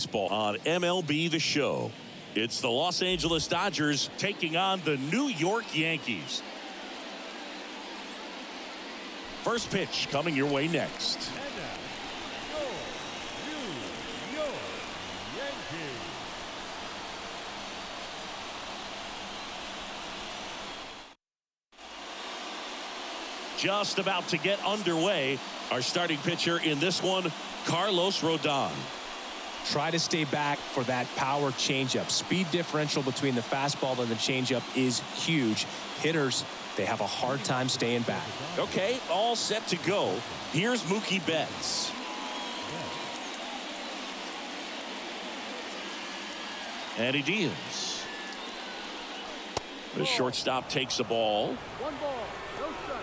Baseball on MLB The Show. It's the Los Angeles Dodgers taking on the New York Yankees. First pitch coming your way next. And now, your New York Yankees. Just about to get underway. Our starting pitcher in this one, Carlos Rodon. Try to stay back for that power changeup. Speed differential between the fastball and the changeup is huge. Hitters, they have a hard time staying back. Okay, all set to go. Here's Mookie Betts. And he deals. The shortstop takes the ball. 1 ball, no strike.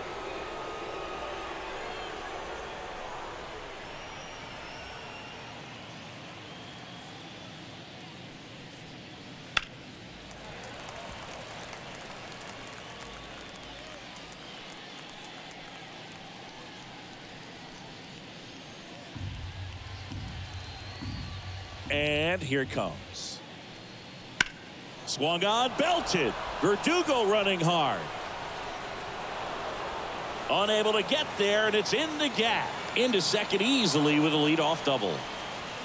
And here it comes. Swung on, belted. Verdugo running hard. Unable to get there, and it's in the gap. Into second easily with a leadoff double.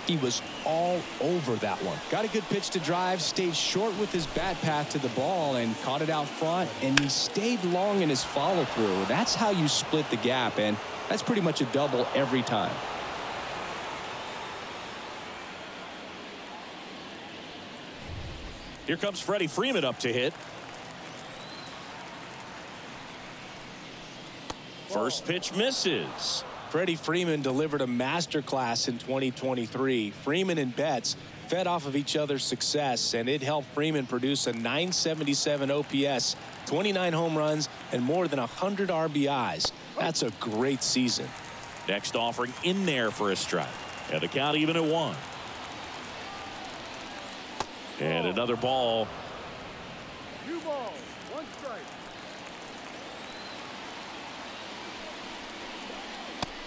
He was all over that one. Got a good pitch to drive, stayed short with his bat path to the ball, and caught it out front, and he stayed long in his follow-through. That's how you split the gap, and that's pretty much a double every time. Here comes Freddie Freeman up to hit. First pitch misses. Freddie Freeman delivered a masterclass in 2023. Freeman and Betts fed off of each other's success, and it helped Freeman produce a .977 OPS, 29 home runs, and more than 100 RBIs. That's a great season. Next offering in there for a strike. And the count even at 1. And another ball. 2 balls, 1 strike.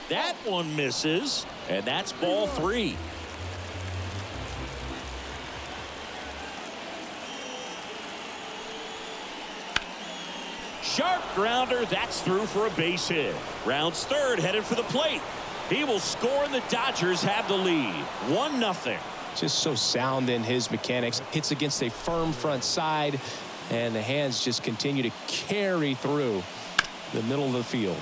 That one misses, and that's ball 3. Sharp grounder, that's through for a base hit. Rounds third, headed for the plate. He will score, and the Dodgers have the lead. 1-0. Just so sound in his mechanics. Hits against a firm front side, and the hands just continue to carry through the middle of the field.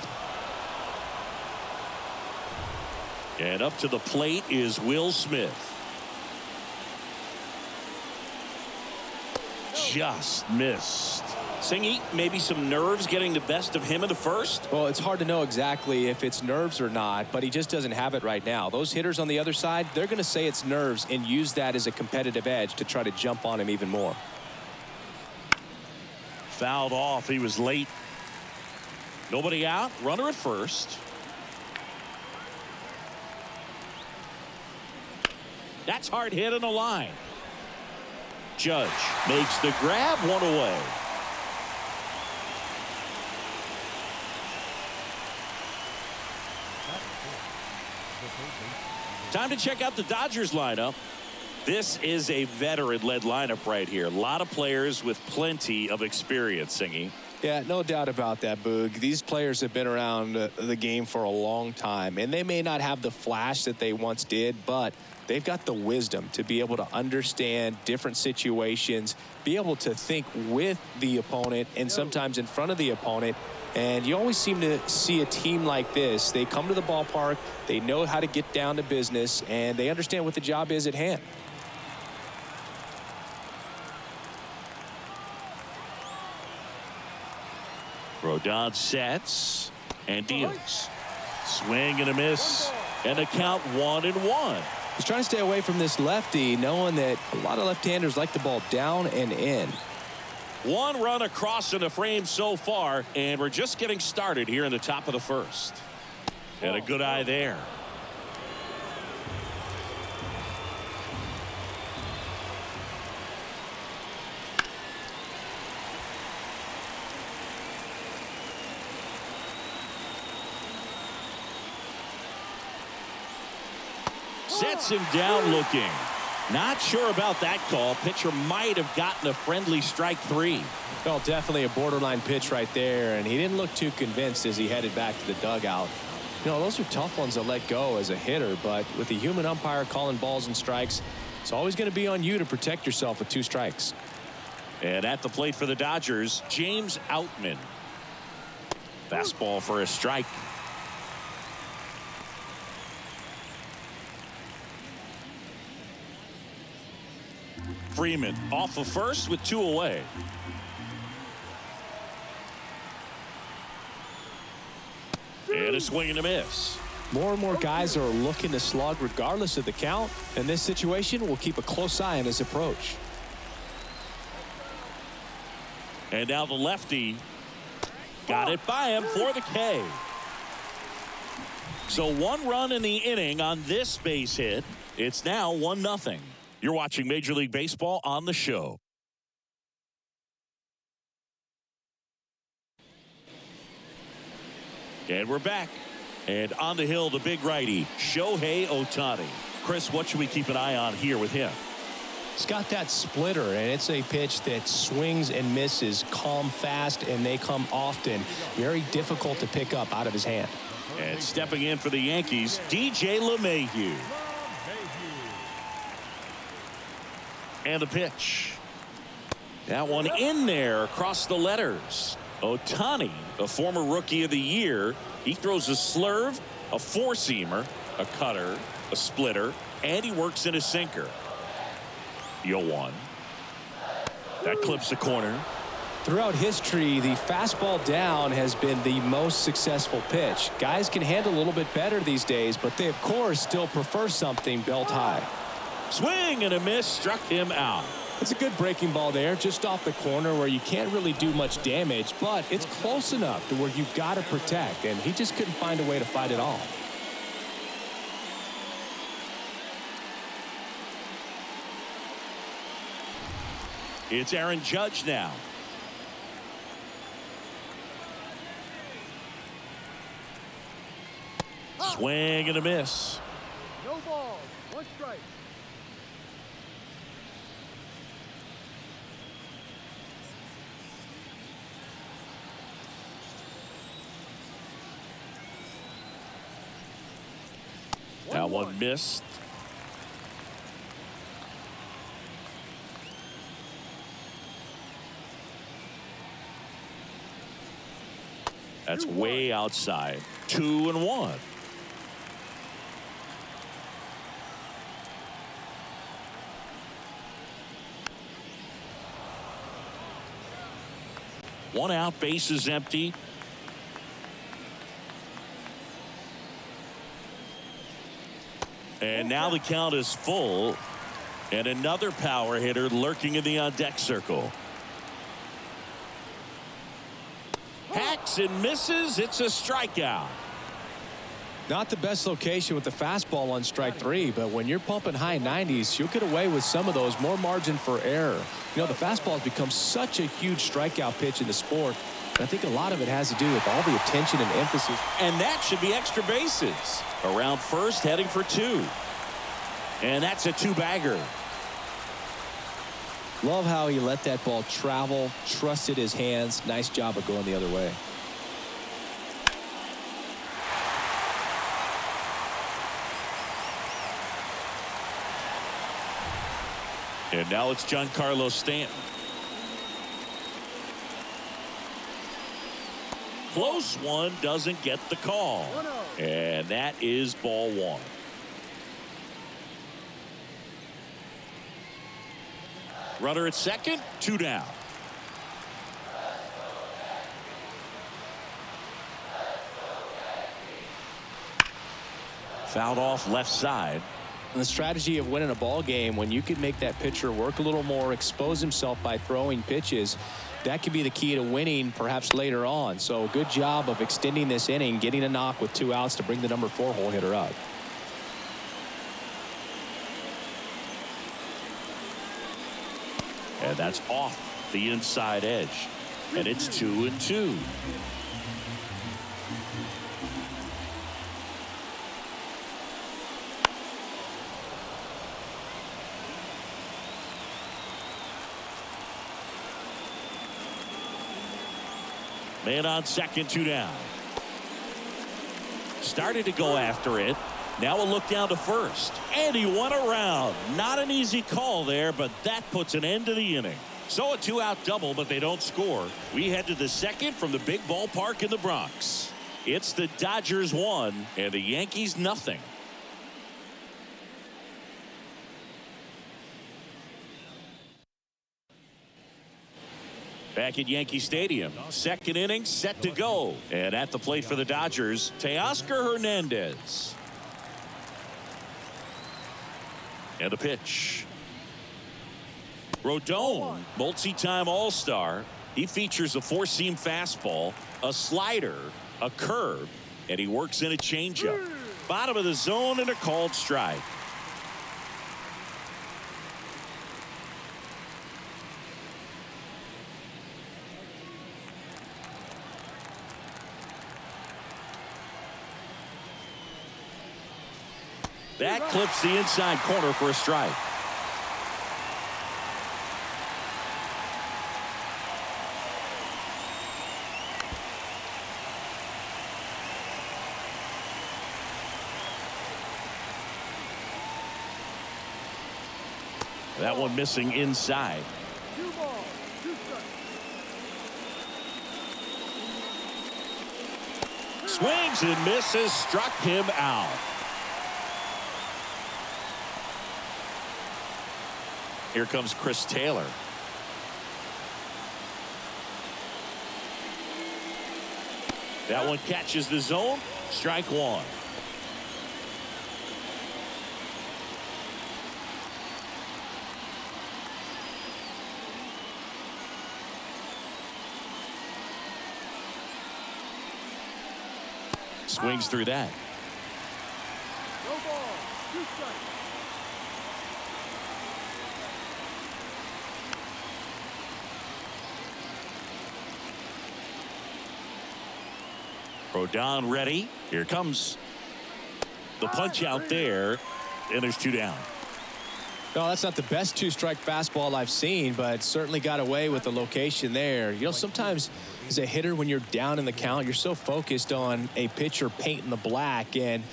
And up to the plate is Will Smith. Just missed. Singy, maybe some nerves getting the best of him in the first? Well, it's hard to know exactly if it's nerves or not, but he just doesn't have it right now. Those hitters on the other side, they're going to say it's nerves and use that as a competitive edge to try to jump on him even more. Fouled off. He was late. Nobody out. Runner at first. That's hard hit on the line. Judge makes the grab, 1 away. Time to check out the Dodgers lineup. This is a veteran-led lineup right here. A lot of players with plenty of experience, Singy. Yeah, no doubt about that, Boog. These players have been around the game for a long time, and they may not have the flash that they once did, but they've got the wisdom to be able to understand different situations, be able to think with the opponent and sometimes in front of the opponent. And you always seem to see a team like this. They come to the ballpark, they know how to get down to business, and they understand what the job is at hand. Rodon sets and deals. Swing and a miss, and a count 1-1. He's trying to stay away from this lefty, knowing that a lot of left-handers like the ball down and in. 1 run across in the frame so far, and we're just getting started here in the top of the first. And a good eye there. Sets him down looking. Not sure about that call. Pitcher might have gotten a friendly strike 3. Well, definitely a borderline pitch right there, and he didn't look too convinced as he headed back to the dugout. You know, those are tough ones to let go as a hitter, but with the human umpire calling balls and strikes, it's always going to be on you to protect yourself with 2 strikes. And at the plate for the Dodgers, James Outman. Fastball for a strike. Freeman off of first with 2 away. And a swing and a miss. More and more guys are looking to slug regardless of the count. In this situation, we'll keep a close eye on his approach. And now the lefty got it by him for the K. So 1 run in the inning on this base hit. It's now 1-0. You're watching Major League Baseball on the show. And we're back. And on the hill, the big righty, Shohei Ohtani. Chris, what should we keep an eye on here with him? He's got that splitter, and it's a pitch that swings and misses, come fast, and they come often. Very difficult to pick up out of his hand. And stepping in for the Yankees, DJ LeMahieu. And the pitch. That one in there across the letters. Ohtani, a former Rookie of the Year. He throws a slurve, a 4-seamer, a cutter, a splitter, and he works in a sinker. 0-1. That clips the corner. Throughout history, the fastball down has been the most successful pitch. Guys can handle a little bit better these days, but they, of course, still prefer something belt high. Swing and a miss, struck him out. It's a good breaking ball there, just off the corner where you can't really do much damage, but it's close enough to where you've got to protect, and he just couldn't find a way to fight it off. It's Aaron Judge now. Swing and a miss. No balls. 1 strike. That one missed. That's way outside. 2-1. One out, base is empty. And now the count is full. And another power hitter lurking in the on-deck circle. Hacks and misses. It's a strikeout. Not the best location with the fastball on strike 3, but when you're pumping high 90s, you'll get away with some of those, more margin for error. You know, the fastball has become such a huge strikeout pitch in the sport. And I think a lot of it has to do with all the attention and emphasis. And that should be extra bases. Around first, heading for 2. And that's a 2-bagger. Love how he let that ball travel, trusted his hands. Nice job of going the other way. And now it's Giancarlo Stanton. Close one, doesn't get the call. And that is ball 1. Runner at second, 2 down. Fouled off left side. And the strategy of winning a ball game, when you can make that pitcher work a little more, expose himself by throwing pitches, that could be the key to winning perhaps later on. So good job of extending this inning, getting a knock with 2 outs to bring the number 4 hole hitter up. And that's off the inside edge. And it's 2-2. Man on second, 2 down. Started to go after it. Now a look down to first. And he won around. Not an easy call there, but that puts an end to the inning. So a 2-out double, but they don't score. We head to the second from the big ballpark in the Bronx. It's the Dodgers 1 and the Yankees nothing. Back at Yankee Stadium, second inning set to go. And at the plate for the Dodgers, Teoscar Hernandez. And a pitch. Rodon, multi-time All-Star. He features a four-seam fastball, a slider, a curve, and he works in a changeup. Bottom of the zone and a called strike. That clips the inside corner for a strike. That one missing inside. 2 balls, 2 strikes. Swings and misses, struck him out. Here comes Chris Taylor. That one catches the zone. Strike 1. Swings through that. No ball, 2 strikes. Rodon ready. Here comes the punch out there, and there's 2 down. No, that's not the best 2-strike fastball I've seen, but certainly got away with the location there. You know, sometimes as a hitter, when you're down in the count, you're so focused on a pitcher painting the black, and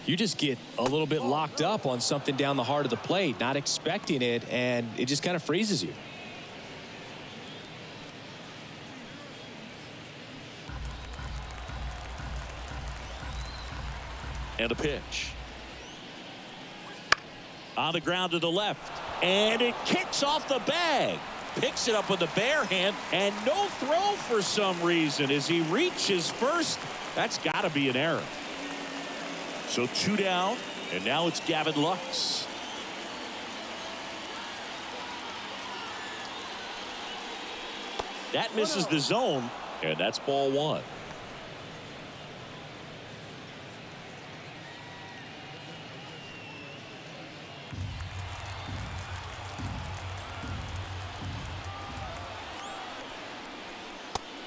you just get a little bit locked up on something down the heart of the plate, not expecting it, and it just kind of freezes you. And a pitch. On the ground to the left. And it kicks off the bag. Picks it up with the bare hand. And no throw for some reason as he reaches first. That's got to be an error. So 2 down. And now it's Gavin Lux. That misses the zone. And that's ball 1.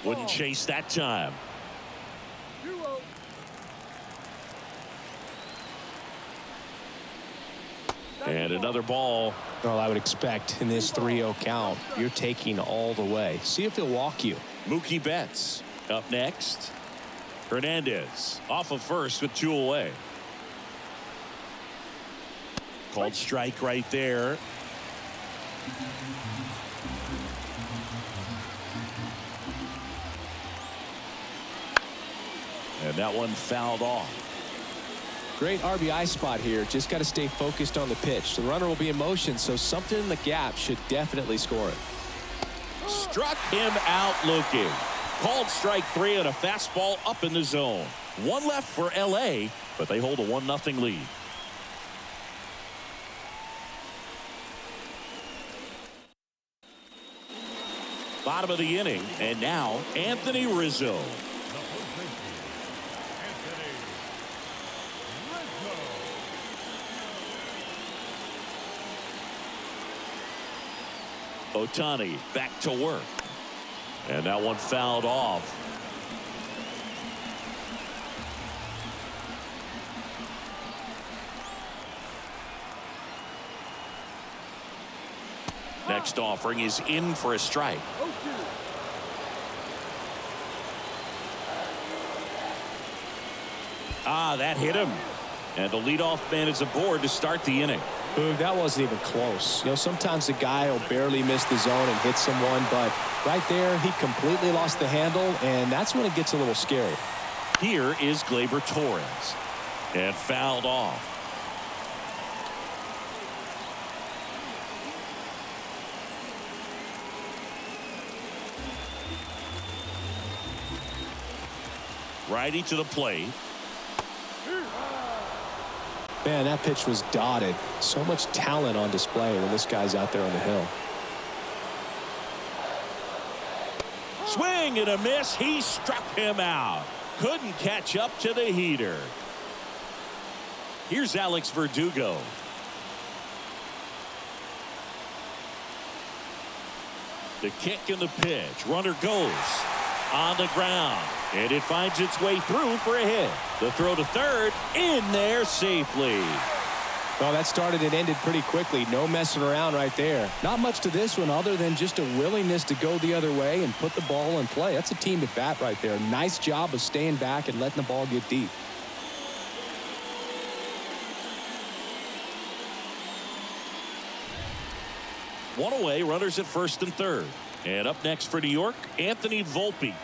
Wouldn't chase that time. 2-0. And another ball. Well, I would expect in this 3-0 count, you're taking all the way. See if he'll walk you. Mookie Betts up next. Hernandez off of first with 2 away. Called strike right there. And that one fouled off. Great RBI spot here. Just got to stay focused on the pitch. The runner will be in motion, so something in the gap should definitely score it. Struck him out looking. Called strike 3 on a fastball up in the zone. 1 left for LA, but they hold a 1-0 lead. Bottom of the inning, and now Anthony Rizzo. Ohtani back to work. And that one fouled off. Next offering is in for a strike. 0-2. That hit him. And the leadoff man is aboard to start the inning. Boog, that wasn't even close. You know, sometimes a guy will barely miss the zone and hit someone, but right there, he completely lost the handle, and that's when it gets a little scary. Here is Gleyber Torres. And fouled off. Righty to the plate. Man, that pitch was dotted. So much talent on display when this guy's out there on the hill. Swing and a miss. He struck him out. Couldn't catch up to the heater. Here's Alex Verdugo. The kick and the pitch. Runner goes on the ground, and it finds its way through for a hit. The throw to third, in there safely. Well, that started and ended pretty quickly. No messing around right there. Not much to this one other than just a willingness to go the other way and put the ball in play. That's a team at bat right there. Nice job of staying back and letting the ball get deep. One away, runners at first and third. And up next for New York, Anthony Volpe.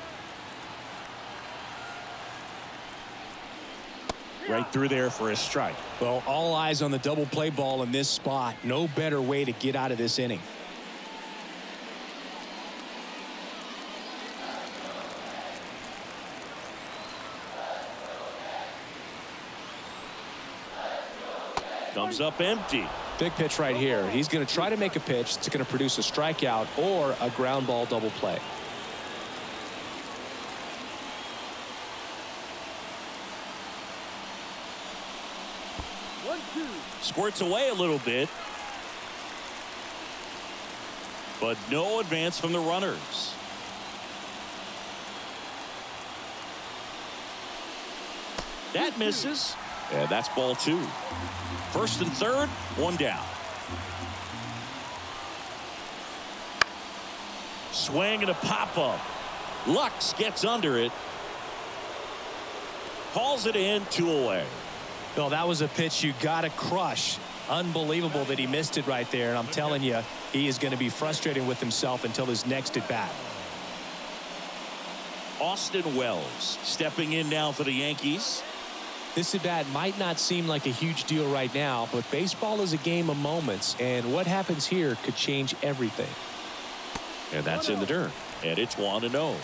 Right through there for a strike. Well, all eyes on the double play ball in this spot. No better way to get out of this inning. Comes up empty. Big pitch right here. He's going to try to make a pitch that's going to produce a strikeout or a ground ball double play. Squirts away a little bit. But no advance from the runners. That misses. And that's ball two. First and third, one down. Swing and a pop-up. Lux gets under it. Calls it in, 2 away. Well, that was a pitch you got to crush. Unbelievable that he missed it right there. And I'm telling you, he is going to be frustrated with himself until his next at bat. Austin Wells stepping in now for the Yankees. This at bat might not seem like a huge deal right now, but baseball is a game of moments, and what happens here could change everything. And that's in the dirt. And it's 1-0.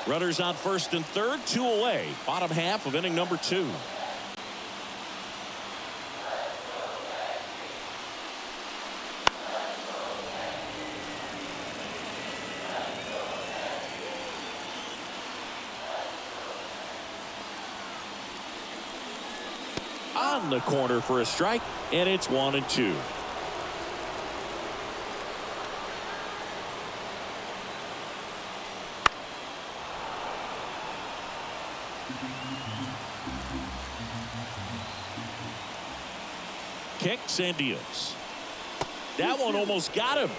Runners on first and third, 2 away. Bottom half of inning number 2. On the corner for a strike, and it's 1-2. Kicks and deals. That one almost got him.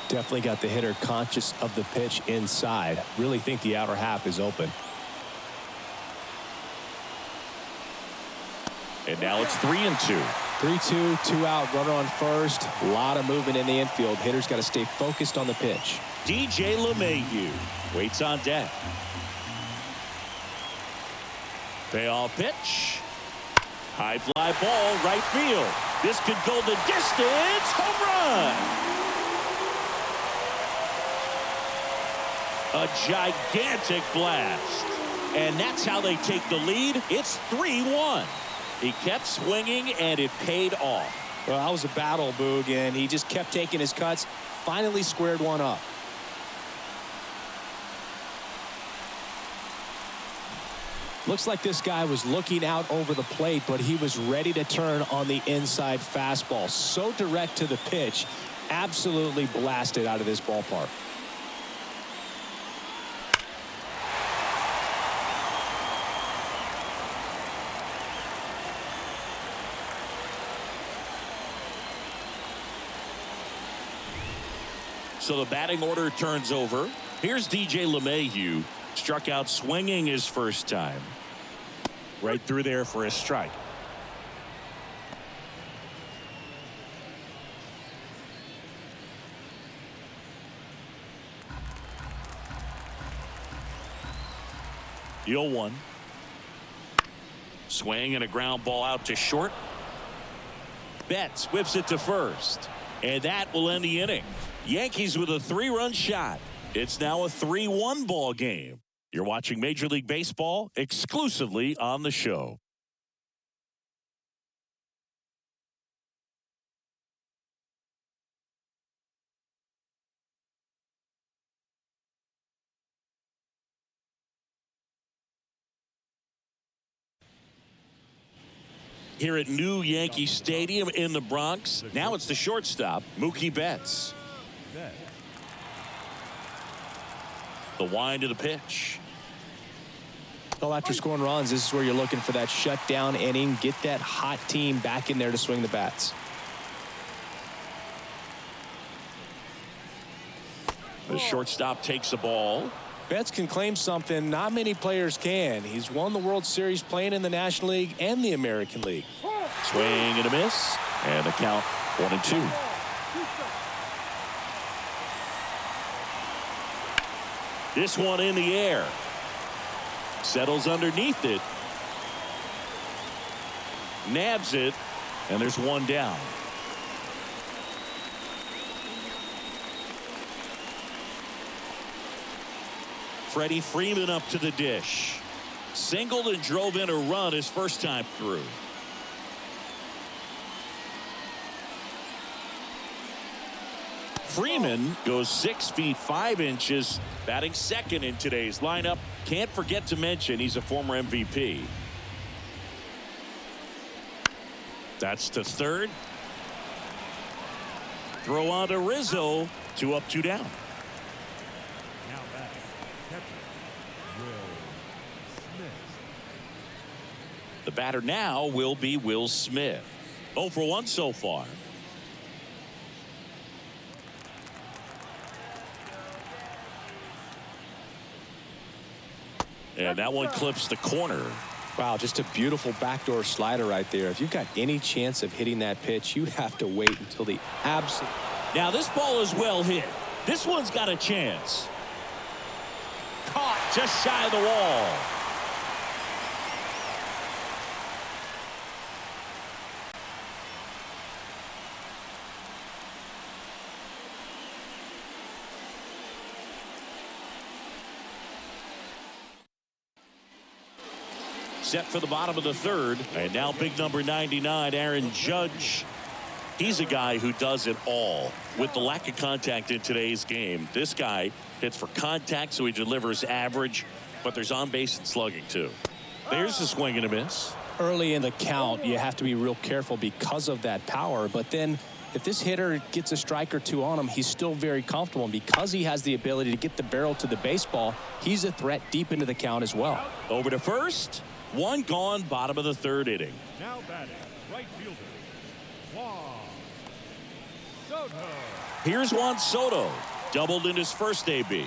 Definitely got the hitter conscious of the pitch inside. Really think the outer half is open. And now it's 3-2. 3-2, 2 out, runner on first. A lot of movement in the infield. Hitter's got to stay focused on the pitch. DJ LeMahieu waits on deck. Payoff pitch. High fly ball, right field. This could go the distance. Home run. A gigantic blast. And that's how they take the lead. It's 3-1. He kept swinging, and it paid off. Well, that was a battle, Boog, and he just kept taking his cuts. Finally squared one up. Looks like this guy was looking out over the plate, but he was ready to turn on the inside fastball. So direct to the pitch. Absolutely blasted out of this ballpark. So the batting order turns over. Here's DJ LeMahieu. Struck out swinging his first time. Right through there for a strike. The 0-1. Swing and a ground ball out to short. Betts whips it to first. And that will end the inning. Yankees with a 3-run shot. It's now a 3-1 ball game. You're watching Major League Baseball exclusively on the show. Here at New Yankee Stadium in the Bronx. Now it's the shortstop, Mookie Betts. The wind of the pitch. Well, after scoring runs, this is where you're looking for that shutdown inning. Get that hot team back in there to swing the bats. The shortstop takes the ball. Betts can claim something not many players can. He's won the World Series playing in the National League and the American League. Swing and a miss. And the count 1-2. This one in the air. Settles underneath it. Nabs it. And there's one down. Freddie Freeman up to the dish. Singled and drove in a run his first time through. Freeman goes 6 feet 5 inches, batting second in today's lineup. Can't forget to mention he's a former MVP. That's to third. Throw on to Rizzo. 2 up, 2 down. Now back, catcher, Will Smith. The batter now will be Will Smith. 0 for 1 so far. And that one clips the corner. Wow, just a beautiful backdoor slider right there. If you've got any chance of hitting that pitch, you have to wait until the absolute. Now this ball is well hit. This one's got a chance. Caught just shy of the wall. Set for the bottom of the third. And now big number 99, Aaron Judge. He's a guy who does it all. With the lack of contact in today's game, this guy hits for contact, so he delivers average, but there's on base and slugging too. There's the swing and a miss. Early in the count, you have to be real careful because of that power. But then if this hitter gets a strike or two on him, he's still very comfortable. And because he has the ability to get the barrel to the baseball, he's a threat deep into the count as well. Over to first. One gone, bottom of the third inning. Now batting, right fielder, Juan Soto. Here's Juan Soto. Doubled in his first AB.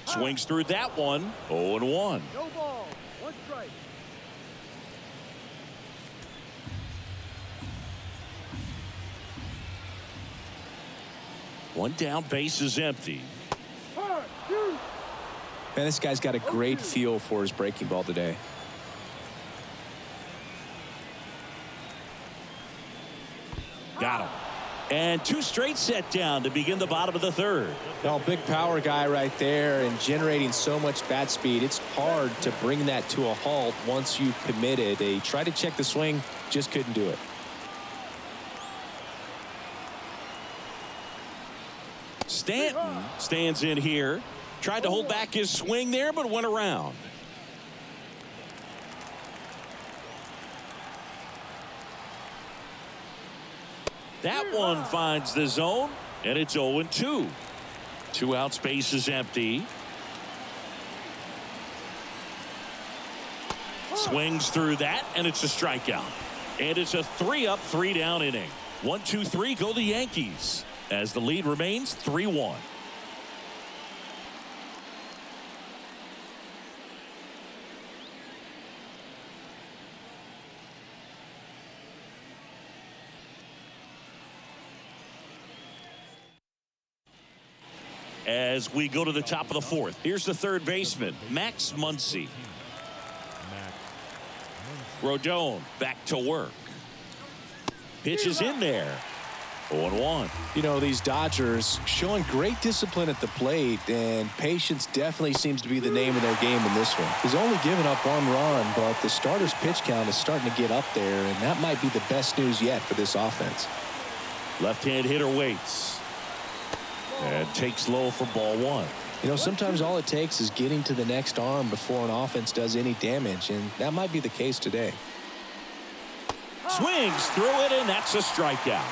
Swings through that one. 0-1. No ball, 1 strike. One down, base is empty. Man, this guy's got a great feel for his breaking ball today. Got him. And 2 straight set down to begin the bottom of the third. Well, big power guy right there and generating so much bat speed. It's hard to bring that to a halt once you've committed. They tried to check the swing, just couldn't do it. Stanton stands in here. Tried to hold back his swing there, but went around. That one finds the zone, and it's 0-2. 2 outs, base is empty. Swings through that, and it's a strikeout. And it's a 3-up, 3-down inning. 1, 2, 3, go the Yankees, as the lead remains 3-1. As we go to the top of the fourth, here's the third baseman, Max Muncy. Rodon back to work. Pitch is in there. 0-1. You know, these Dodgers showing great discipline at the plate, and patience definitely seems to be the name of their game in this one. He's only given up 1 run, but the starter's pitch count is starting to get up there, and that might be the best news yet for this offense. Left-hand hitter waits and takes low for ball 1. You know, sometimes all it takes is getting to the next arm before an offense does any damage, and that might be the case today. Swings through it, and that's a strikeout.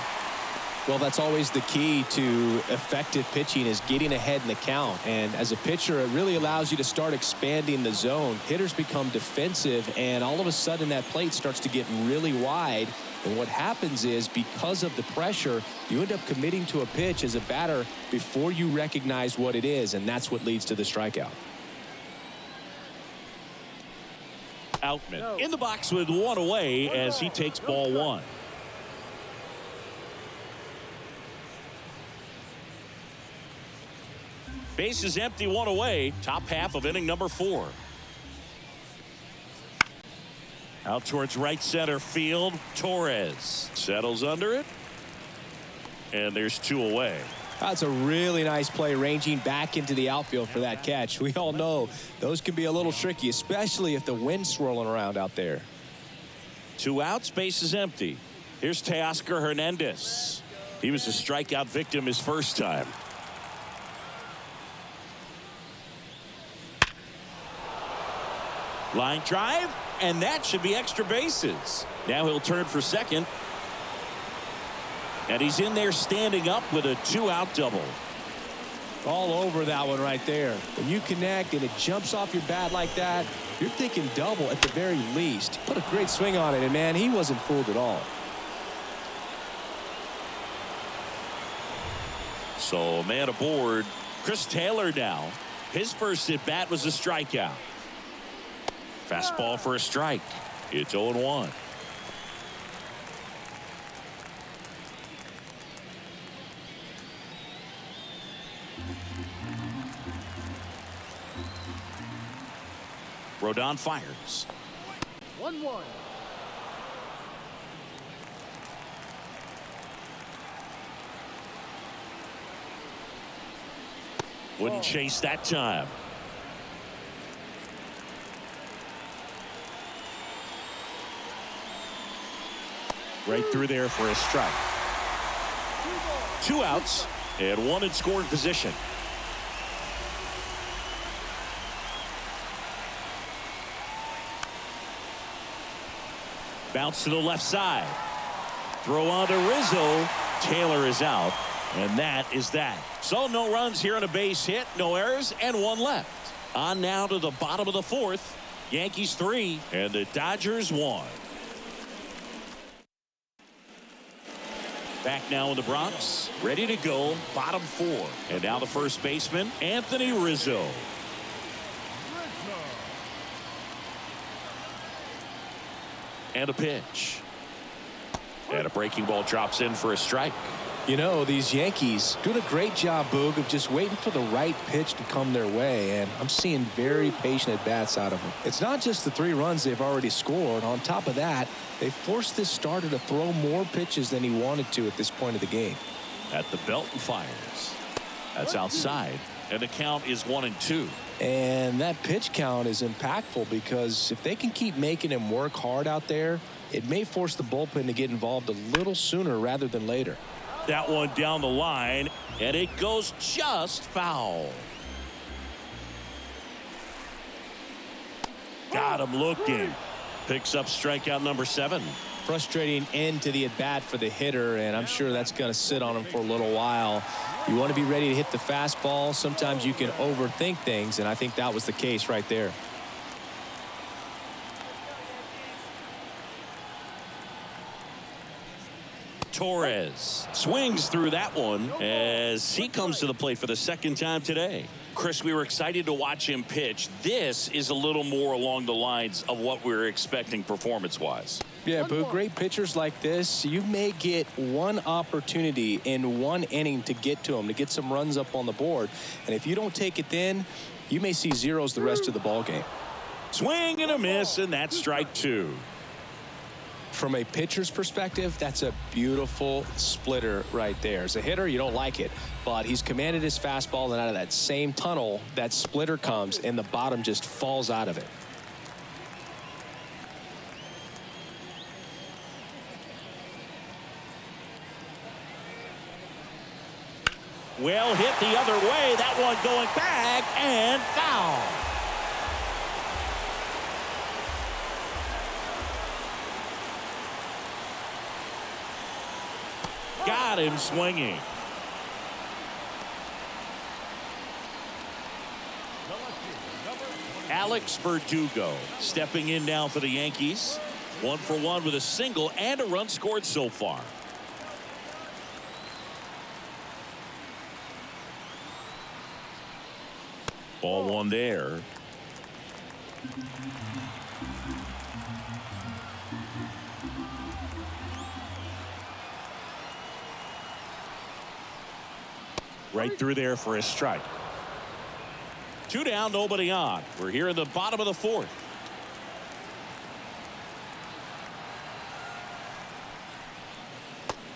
Well, that's always the key to effective pitching, is getting ahead in the count. And as a pitcher, it really allows you to start expanding the zone. Hitters become defensive, and all of a sudden that plate starts to get really wide. And what happens is, because of the pressure, you end up committing to a pitch as a batter before you recognize what it is, and that's what leads to the strikeout. Outman in the box with 1 away as he takes ball 1. Base is empty, 1 away. Top half of inning number 4. Out towards right center field. Torres settles under it. And there's 2 away. That's a really nice play, ranging back into the outfield for that catch. We all know those can be a little tricky, especially if the wind's swirling around out there. 2 outs, base is empty. Here's Teoscar Hernandez. He was a strikeout victim his first time. Line drive, and that should be extra bases. Now he'll turn for second. And he's in there standing up with a 2-out double. All over that one right there. When you connect and it jumps off your bat like that, you're thinking double at the very least. Put a great swing on it, and man, he wasn't fooled at all. So man aboard, Chris Taylor now. His first at bat was a strikeout. Fastball for a strike. It's 0-1. Rodon fires. 1-1. Wouldn't chase that time. Right through there for a strike. 2 outs and 1 in scoring position. Bounce to the left side. Throw on to Rizzo. Taylor is out, and that is that. So no runs here on a base hit, no errors, and 1 left. On now to the bottom of the 4th. Yankees 3 and the Dodgers 1. Back now in the Bronx, ready to go, bottom 4. And now the first baseman, Anthony Rizzo. And a pitch. And a breaking ball drops in for a strike. You know, these Yankees doing a great job, Boog, of just waiting for the right pitch to come their way, and I'm seeing very patient at-bats out of them. It's not just the 3 runs they've already scored. On top of that, they forced this starter to throw more pitches than he wanted to at this point of the game. At the belt and fires. That's outside, and the count is 1-2. And that pitch count is impactful, because if they can keep making him work hard out there, it may force the bullpen to get involved a little sooner rather than later. That one down the line, and it goes just foul. Got him looking. Picks up strikeout number 7. Frustrating end to the at-bat for the hitter, and I'm sure that's going to sit on him for a little while. You want to be ready to hit the fastball. Sometimes you can overthink things, and I think that was the case right there. Torres swings through that one as he comes to the plate for the second time today. Chris, we were excited to watch him pitch. This is a little more along the lines of what we were expecting performance-wise. Yeah, but great pitchers like this, you may get one opportunity in one inning to get to them, to get some runs up on the board. And if you don't take it then, you may see zeros the rest of the ball game. Swing and a miss, and that's strike two. From a pitcher's perspective, that's a beautiful splitter right there. As a hitter, you don't like it, but he's commanded his fastball, and out of that same tunnel, that splitter comes, and the bottom just falls out of it. Well hit the other way. That one going back and foul. Got him swinging. Alex Verdugo stepping in now for the Yankees. 1 for 1 with a single and a run scored so far. Ball one there. Right through there for a strike. 2 down, nobody on. We're here in the bottom of the fourth.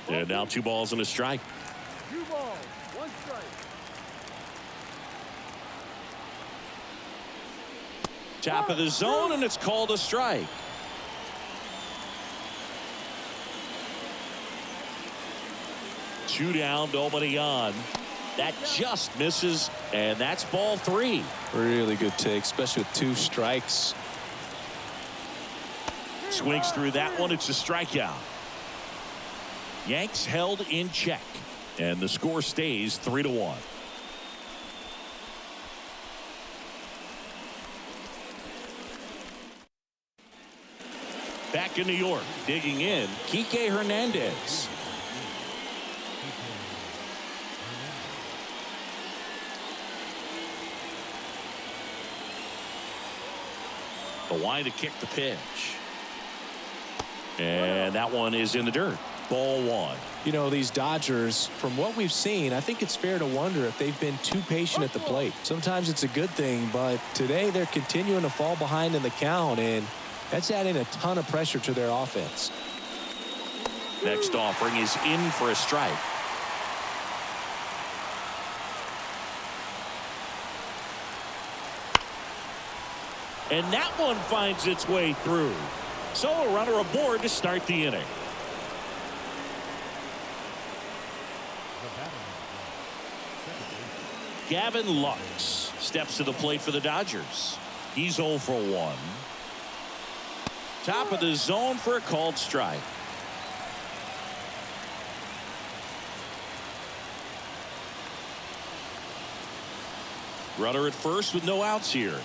And now 2 balls and a strike. 2 balls, 1 strike. Top of the zone, and it's called a strike. Two down, nobody on. That just misses, and that's ball 3. Really good take, especially with 2 strikes. Swings through that one. It's a strikeout. Yanks held in check, and the score stays 3-1. Back in New York, digging in, Kike Hernandez. The line to kick the pitch. And that one is in the dirt. Ball 1. You know, these Dodgers, from what we've seen, I think it's fair to wonder if they've been too patient at the plate. Sometimes it's a good thing, but today they're continuing to fall behind in the count, and that's adding a ton of pressure to their offense. Next offering is in for a strike. And that one finds its way through. So a runner aboard to start the inning. Gavin Lux steps to the plate for the Dodgers. He's 0 for 1. Top of the zone for a called strike. Runner at first with no outs here.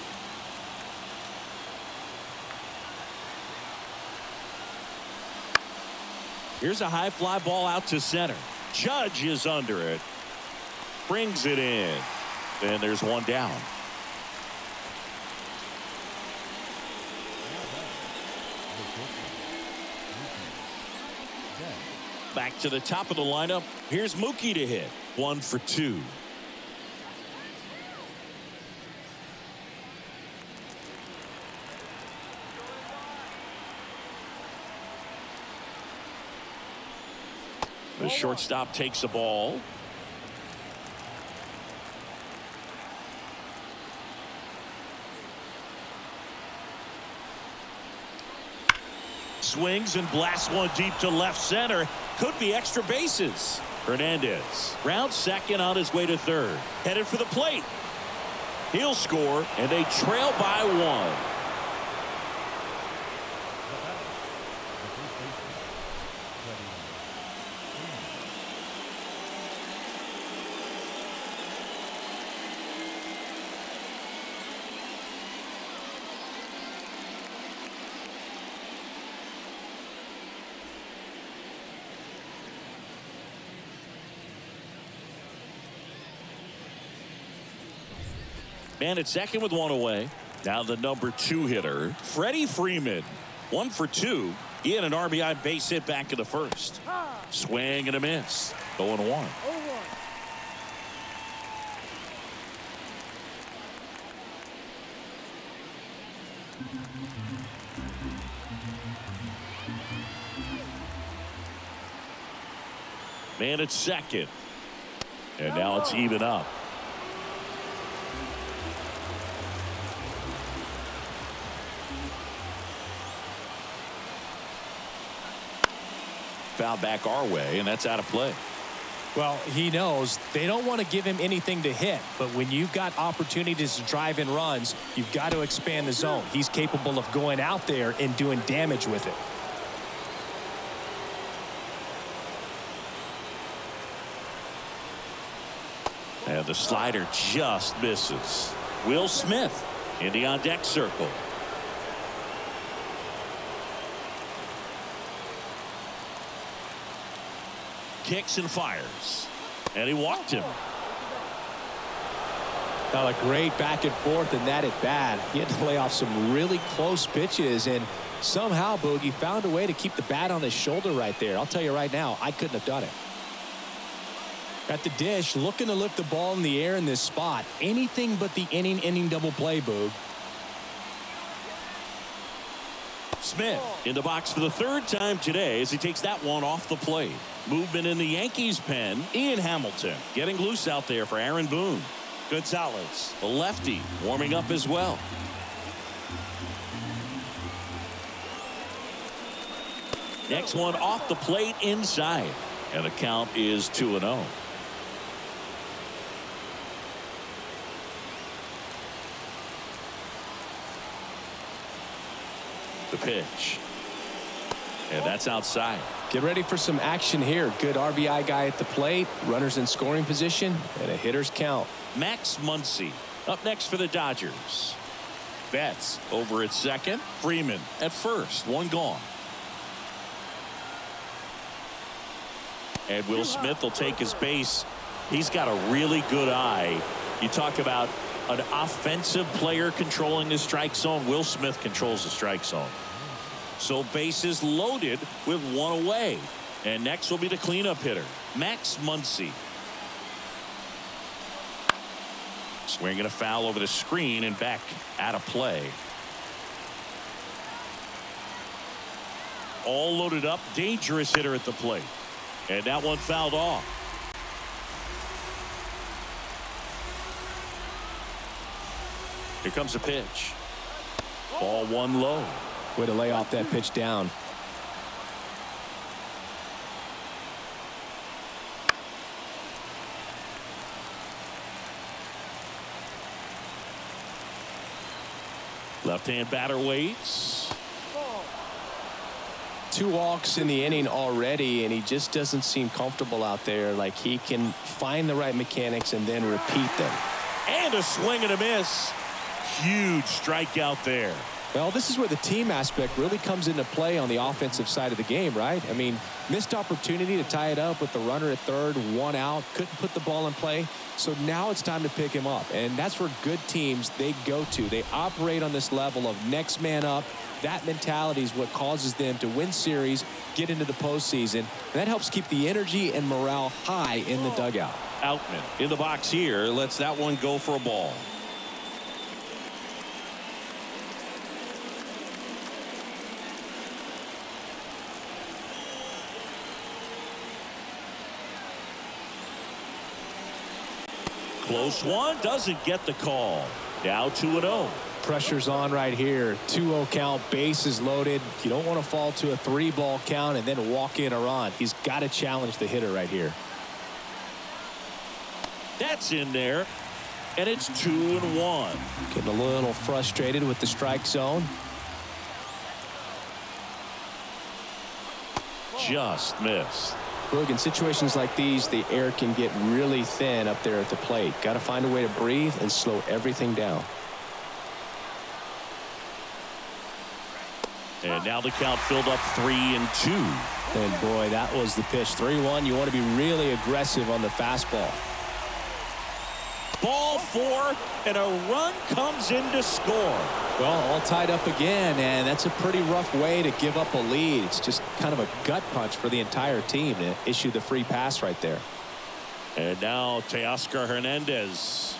Here's a high fly ball out to center. Judge is under it. Brings it in. And there's 1 down. Back to the top of the lineup. Here's Mookie to hit. 1 for 2. The shortstop takes the ball. Swings and blasts one deep to left center. Could be extra bases. Hernandez rounds second on his way to third. Headed for the plate. He'll score, and they trail by 1. Man at second with one away. Now the number 2 hitter, Freddie Freeman. 1 for 2. He had an RBI base hit back in the first. Swing and a miss. 0-1. 0-1. Man at second. And now it's even up. Foul back our way, and that's out of play. Well, he knows they don't want to give him anything to hit, but when you've got opportunities to drive in runs, you've got to expand the zone. He's capable of going out there and doing damage with it. And the slider just misses. Will Smith in the on-deck circle. Kicks and fires. And he walked him. Now a great back and forth in that at bat. He had to lay off some really close pitches, and somehow Boogie found a way to keep the bat on his shoulder right there. I'll tell you right now, I couldn't have done it. At the dish, looking to lift the ball in the air in this spot. Anything but the inning double play, Boog. Smith in the box for the 3rd time today as he takes that one off the plate. Movement in the Yankees pen. Ian Hamilton getting loose out there for Aaron Boone. Gonzalez, the lefty, warming up as well. Next one off the plate inside. And the count is 2-0. The pitch. And that's outside. Get ready for some action here. Good RBI guy at the plate. Runners in scoring position. And a hitter's count. Max Muncy up next for the Dodgers. Betts over at second. Freeman at first. One gone. And Will Smith will take his base. He's got a really good eye. You talk about an offensive player controlling the strike zone. Will Smith controls the strike zone. So bases loaded with one away. And next will be the cleanup hitter, Max Muncy. Swinging a foul over the screen and back out of play. All loaded up. Dangerous hitter at the plate. And that one fouled off. Here comes a pitch. Ball one low. Way to lay off that pitch down. Left-hand batter waits. 2 walks in the inning already, and he just doesn't seem comfortable out there. Like he can find the right mechanics and then repeat them. And a swing and a miss. Huge strikeout there. Well, this is where the team aspect really comes into play on the offensive side of the game, right? I mean, missed opportunity to tie it up with the runner at third, 1 out, couldn't put the ball in play. So now it's time to pick him up. And that's where good teams, they go to. They operate on this level of next man up. That mentality is what causes them to win series, get into the postseason. And that helps keep the energy and morale high in the dugout. Outman in the box here lets that one go for a ball. Close one, doesn't get the call. Now 2-0. Pressure's on right here. 2-0 count, bases loaded. You don't want to fall to a 3-ball count and then walk in a run. He's got to challenge the hitter right here. That's in there, and it's 2-1. Getting a little frustrated with the strike zone. Just missed. Look, in situations like these, the air can get really thin up there at the plate. Got to find a way to breathe and slow everything down. And now the count filled up 3-2. And boy, that was the pitch. 3-1. You want to be really aggressive on the fastball. Ball four, and a run comes in to score. Well, all tied up again, and that's a pretty rough way to give up a lead. It's just kind of a gut punch for the entire team to issue the free pass right there. And now Teoscar Hernandez.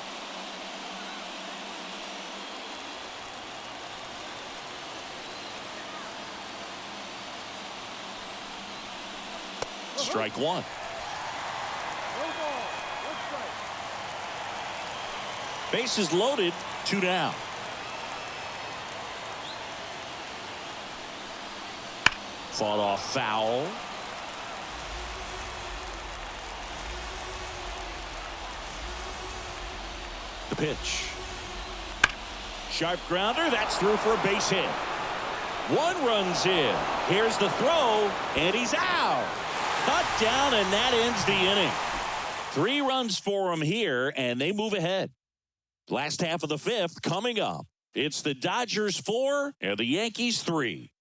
Strike one. No ball. One strike. Bases loaded, 2 down. Fought off foul. The pitch. Sharp grounder. That's through for a base hit. 1 run's in. Here's the throw, and he's out. Cut down, and that ends the inning. 3 runs for him here, and they move ahead. Last half of the 5th coming up. It's the Dodgers 4 and the Yankees 3.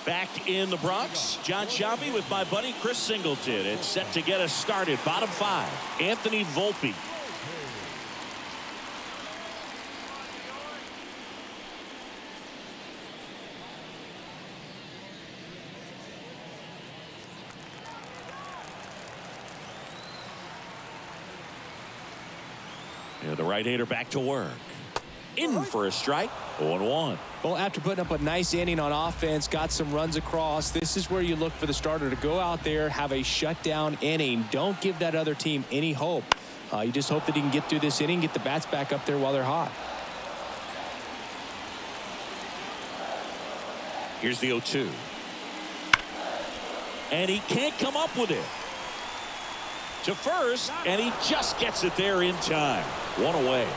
Back in the Bronx, John Sciambi with my buddy Chris Singleton. It's set to get us started. Bottom 5, Anthony Volpe. And the right-hander back to work. In for a strike. 0-1. Well, after putting up a nice inning on offense, got some runs across, this is where you look for the starter to go out there, have a shutdown inning. Don't give that other team any hope. You just hope that he can get through this inning, get the bats back up there while they're hot. Here's the 0-2. And he can't come up with it. To first, and he just gets it there in time. 1 away.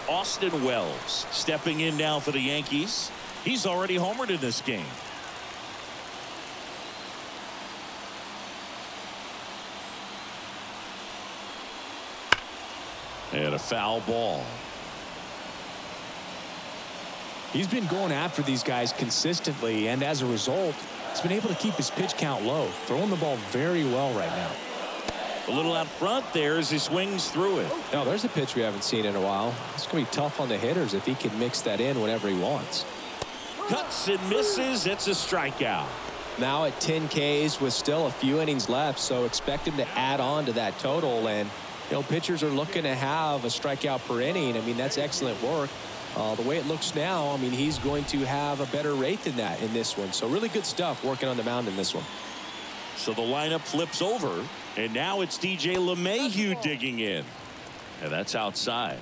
Austin Wells stepping in now for the Yankees. He's already homered in this game. And a foul ball. He's been going after these guys consistently, and as a result, he's been able to keep his pitch count low, throwing the ball very well right now. A little out front there as he swings through it. Now, there's a pitch we haven't seen in a while. It's going to be tough on the hitters if he can mix that in whenever he wants. Cuts and misses. It's a strikeout. Now at 10 Ks with still a few innings left, so expect him to add on to that total. And, you know, pitchers are looking to have a strikeout per inning. I mean, that's excellent work. The way it looks now, I mean, he's going to have a better rate than that in this one. So really good stuff working on the mound in this one. So the lineup flips over, and now it's DJ LeMahieu digging in. And that's outside.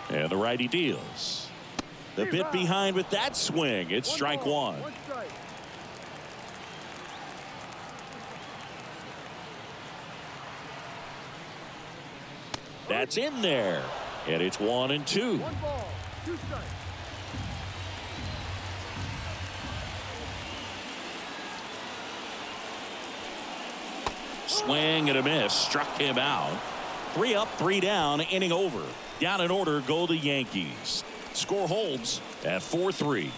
And the righty deals. The bit behind with that swing. It's strike one. One strike. That's in there. And it's 1-2. 1 ball, 2 strikes. Swing and a miss. Struck him out. 3 up, 3 down. Inning over. Down in order go the Yankees. Score holds at 4-3.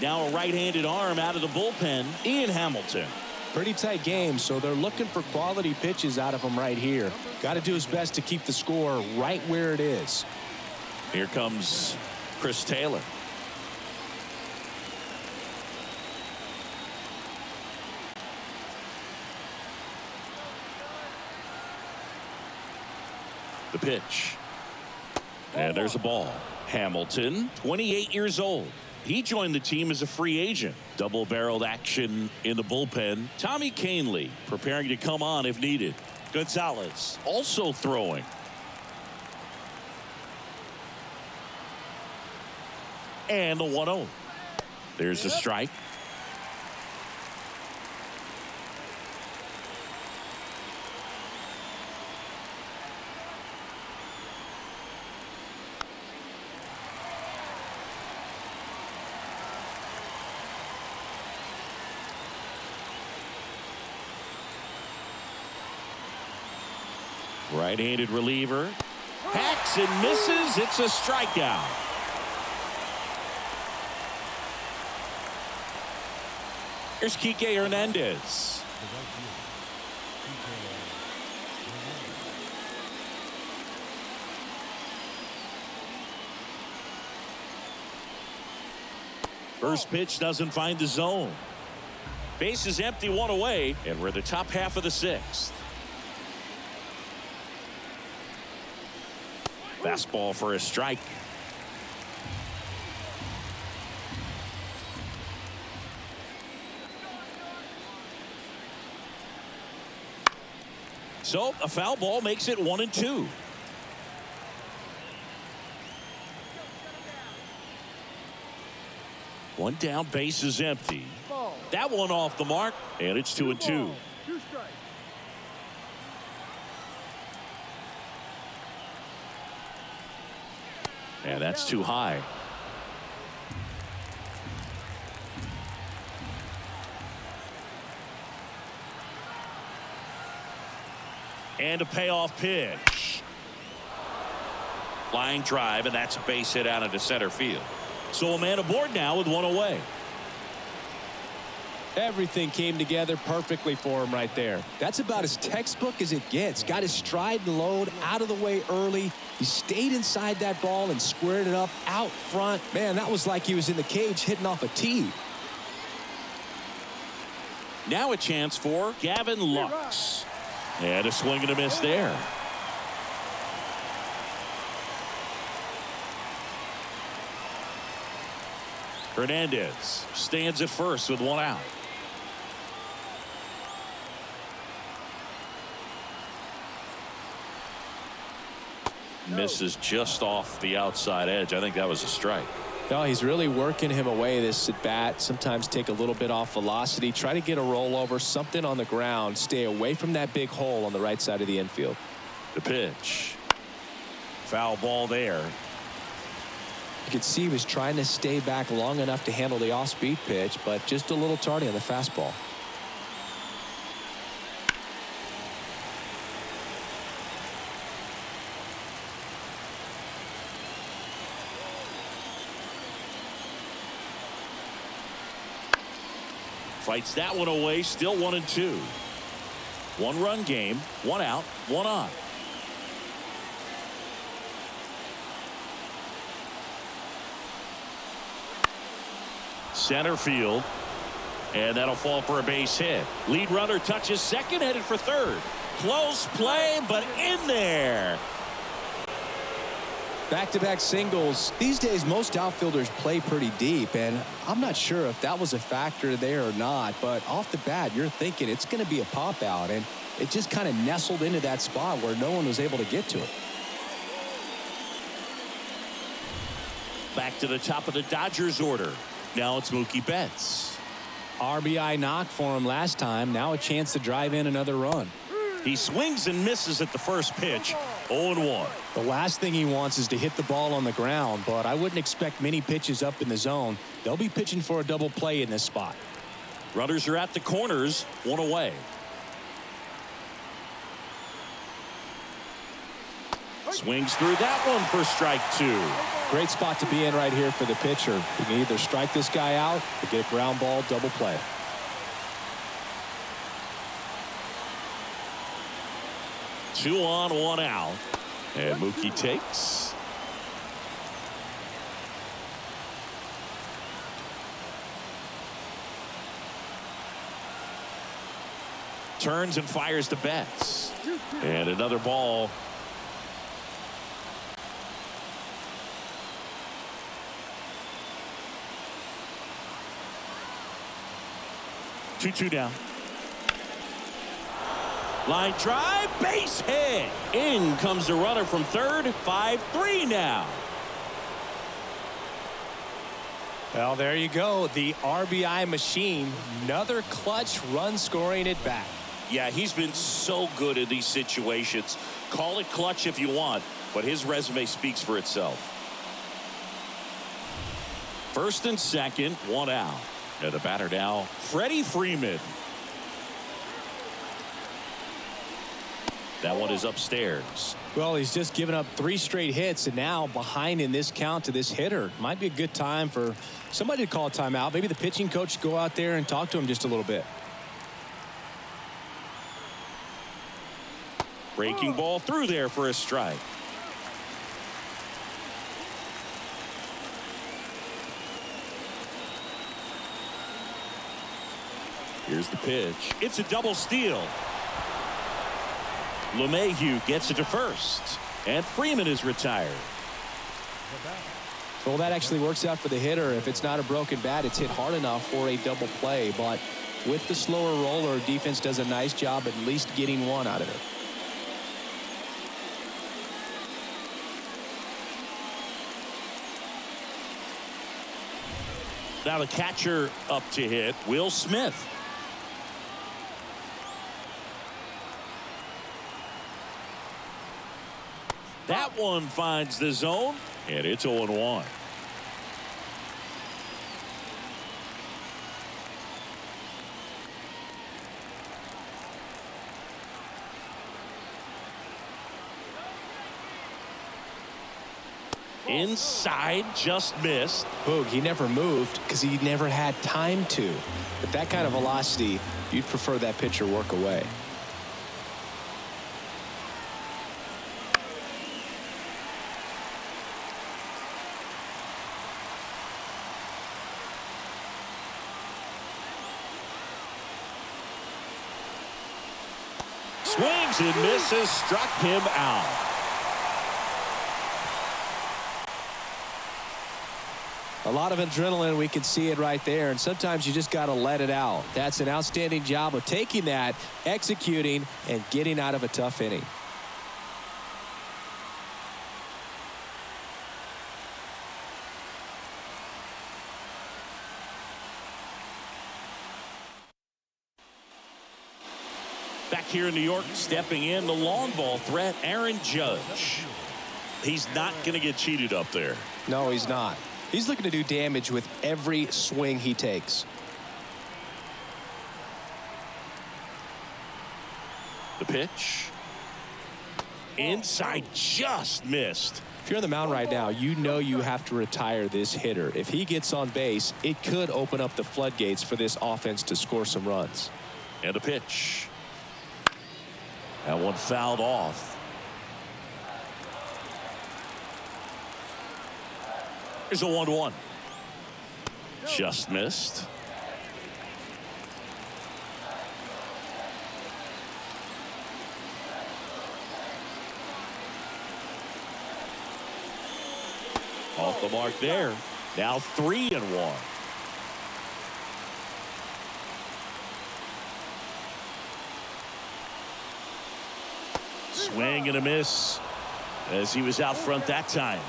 Now a right-handed arm out of the bullpen. Ian Hamilton. Pretty tight game, so they're looking for quality pitches out of him right here. Got to do his best to keep the score right where it is. Here comes Chris Taylor. The pitch. And there's a ball. Hamilton, 28 years old. He joined the team as a free agent. Double-barreled action in the bullpen. Tommy Kahnle preparing to come on if needed. Gonzalez also throwing. And the 1-0. There's a strike. Right-handed reliever. Hacks and misses. It's a strikeout. Here's Kike Hernandez. First pitch doesn't find the zone. Base is empty, one away, and we're in the top half of the sixth. Fastball for a strike. So a foul ball makes it 1-2. One down, base is empty. Ball. That one off the mark, and it's 2-2. 2 strikes. And that's too high. And a payoff pitch. Line drive, and that's a base hit out into center field. So a man aboard now with one away. Everything came together perfectly for him right there. That's about as textbook as it gets. Got his stride and load out of the way early. He stayed inside that ball and squared it up out front. Man, that was like he was in the cage hitting off a tee. Now a chance for Gavin Lux. And a swing and a miss there. Hernandez stands at first with one out. Misses just off the outside edge. I think that was a strike. No, he's really working him away this at bat. Sometimes take a little bit off velocity. Try to get a rollover, something on the ground. Stay away from that big hole on the right side of the infield. The pitch. Foul ball there. You could see he was trying to stay back long enough to handle the off-speed pitch, but just a little tardy on the fastball. Fights that one away, still 1-2. One-run game, one out, one on. Center field, and that'll fall for a base hit. Lead runner touches second, headed for third. Close play, but in there. Back-to-back singles. These days, most outfielders play pretty deep, and I'm not sure if that was a factor there or not, but off the bat, you're thinking it's going to be a pop-out, and it just kind of nestled into that spot where no one was able to get to it. Back to the top of the Dodgers order. Now it's Mookie Betts. RBI knock for him last time. Now a chance to drive in another run. He swings and misses at the first pitch. 0-1. The last thing he wants is to hit the ball on the ground, but I wouldn't expect many pitches up in the zone. They'll be pitching for a double play in this spot. Runners are at the corners, one away. Swings through that one for strike two. Great spot to be in right here for the pitcher. You can either strike this guy out or get a ground ball double play. Two on, one out. And Mookie takes. Turns and fires to Betts. And another ball. Two down. Line drive, base hit. In comes the runner from third. 5-3 now. Well, there you go. The RBI machine. Another clutch run scoring at bat. Yeah, he's been so good in these situations. Call it clutch if you want, but his resume speaks for itself. First and second, one out. And the batter now, Freddie Freeman. That one is upstairs. Well, he's just given up 3 straight hits, and now behind in this count to this hitter. Might be a good time for somebody to call a timeout. Maybe the pitching coach go out there and talk to him just a little bit. Breaking ball through there for a strike. Here's the pitch. It's a double steal. LeMahieu gets it to first, and Freeman is retired. Well, that actually works out for the hitter. If it's not a broken bat, it's hit hard enough for a double play. But with the slower roller, defense does a nice job at least getting one out of it. Now the catcher up to hit, Will Smith. That one finds the zone, and it's 0-1. Inside, just missed. Boog, he never moved because he never had time to. With that kind of velocity, you'd prefer that pitcher work away. Swings and misses, struck him out. A lot of adrenaline, we can see it right there, and sometimes you just got to let it out. That's an outstanding job of taking that, executing, and getting out of a tough inning. Back here in New York, stepping in, the long ball threat, Aaron Judge. He's not going to get cheated up there. No, he's not. He's looking to do damage with every swing he takes. The pitch. Inside, just missed. If you're on the mound right now, you know you have to retire this hitter. If he gets on base, it could open up the floodgates for this offense to score some runs. And a pitch. That one fouled off. Here's a 1-1. Just missed. Off the mark there. Now 3-1. Swing and a miss as he was out front that time.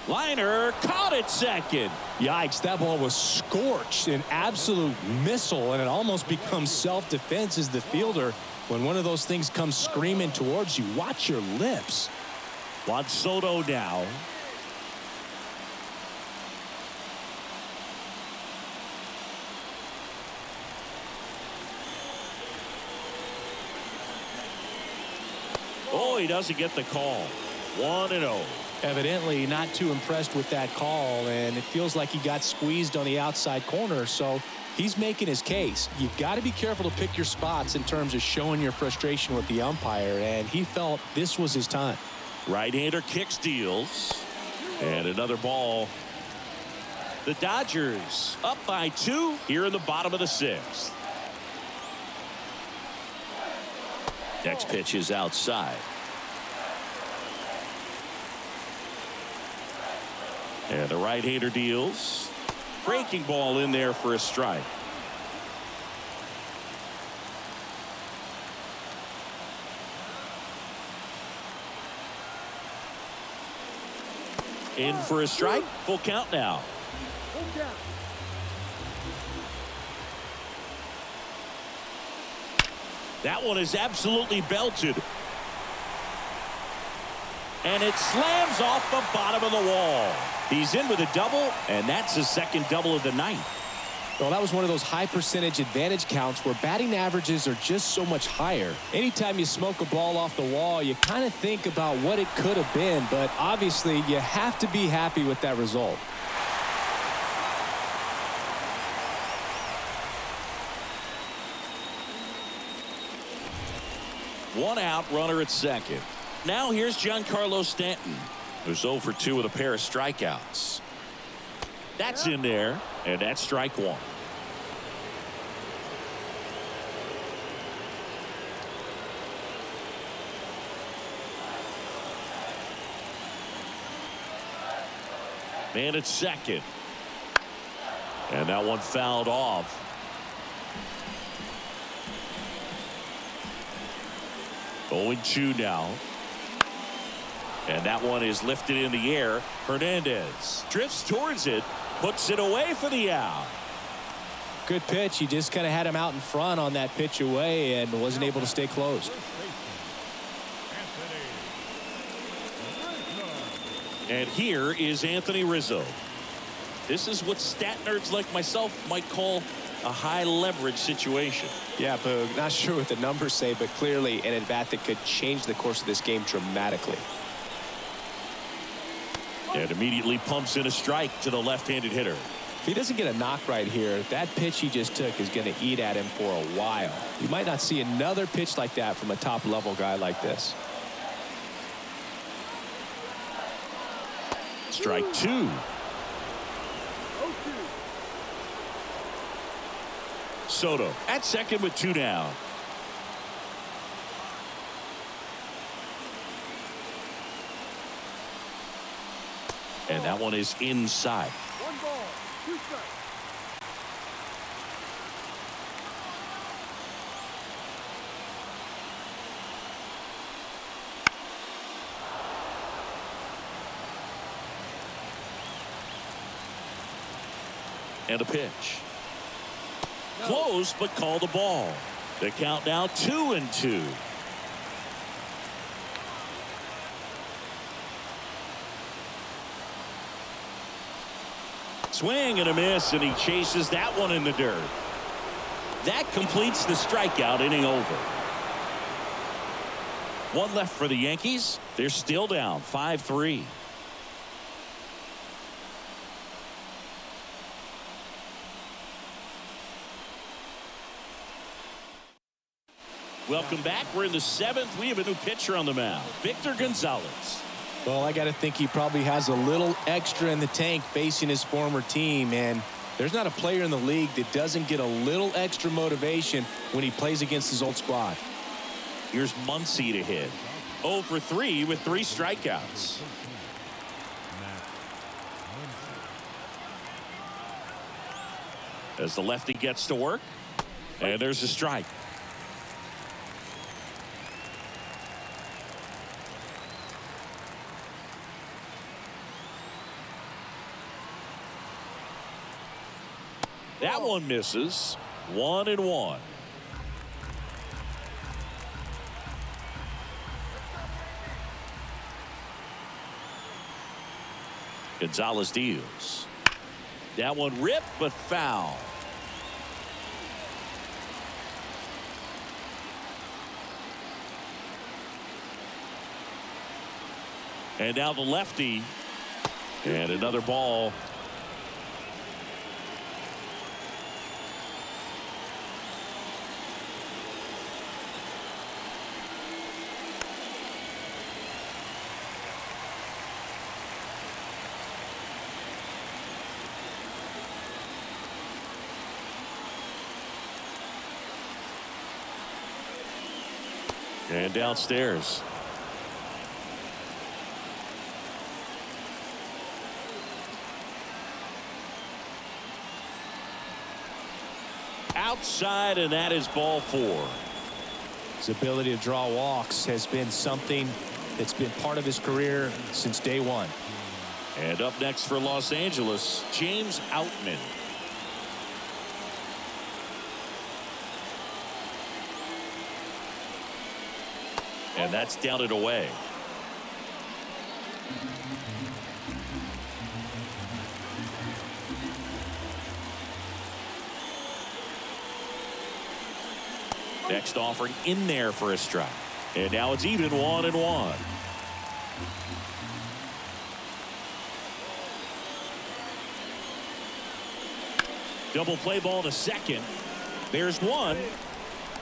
Liner caught it second. Yikes, that ball was scorched, an absolute missile, and it almost becomes self-defense as the fielder. When one of those things comes screaming towards you, watch your lips. Juan Soto now. Oh, he doesn't get the call. 1-0. Evidently not too impressed with that call, and it feels like he got squeezed on the outside corner, so he's making his case. You've got to be careful to pick your spots in terms of showing your frustration with the umpire, and he felt this was his time. Right-hander kick steals. And another ball. The Dodgers up by 2 here in the bottom of the 6th. Next pitch is outside. And the right-hander deals. Breaking ball in there for a strike. In for a strike. Full count now. That one is absolutely belted. And it slams off the bottom of the wall. He's in with a double, and that's his second double of the night. Well, that was one of those high percentage advantage counts where batting averages are just so much higher. Anytime you smoke a ball off the wall, you kind of think about what it could have been, but obviously you have to be happy with that result. One out, runner at second. Now here's Giancarlo Stanton, who's 0 for 2 with a pair of strikeouts. That's in there, and that's strike one. Man at second. And that one fouled off. Oh, 2 now. And that one is lifted in the air. Hernandez drifts towards it, puts it away for the out. Good pitch. He just kind of had him out in front on that pitch away and wasn't able to stay close. And here is Anthony Rizzo. This is what stat nerds like myself might call a high leverage situation. Yeah, Boog, not sure what the numbers say, but clearly an at-bat that could change the course of this game dramatically. And immediately pumps in a strike to the left-handed hitter. If he doesn't get a knock right here, that pitch he just took is going to eat at him for a while. You might not see another pitch like that from a top-level guy like this. Strike 2. Soto at second with 2 down. And that one is inside. 1 ball, 2 strikes. And a pitch. Close, but call the ball. The count now 2-2. Swing and a miss, and he chases that one in the dirt. That completes the strikeout inning over. 1 left for the Yankees. They're still down 5-3. Welcome back. We're in the 7th. We have a new pitcher on the mound, Victor Gonzalez. Well, I got to think he probably has a little extra in the tank facing his former team, and there's not a player in the league that doesn't get a little extra motivation when he plays against his old squad. Here's Muncy to hit. 0 for 3 with 3 strikeouts. As the lefty gets to work, and there's a strike. That one misses. 1-1. Gonzalez deals. That one ripped but foul. And now the lefty. And another ball. And downstairs. Outside, and that is ball 4. His ability to draw walks has been something that's been part of his career since day one. And up next for Los Angeles, James Outman. And that's down and away. Next offering in there for a strike. And now it's even 1-1. Double play ball to second. There's one.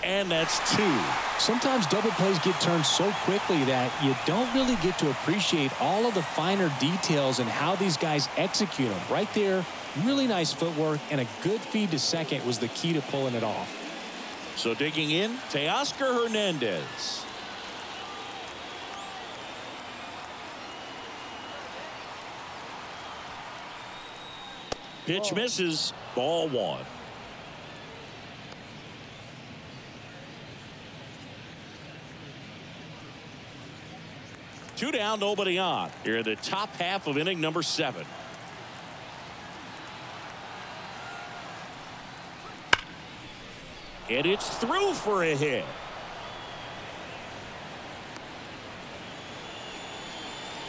And that's two. Sometimes double plays get turned so quickly that you don't really get to appreciate all of the finer details and how these guys execute them. Right there, really nice footwork, and a good feed to second was the key to pulling it off. So digging in, Teoscar Hernandez. Pitch misses. Ball one. Two down, nobody on. Here in the top half of inning number 7. And it's through for a hit.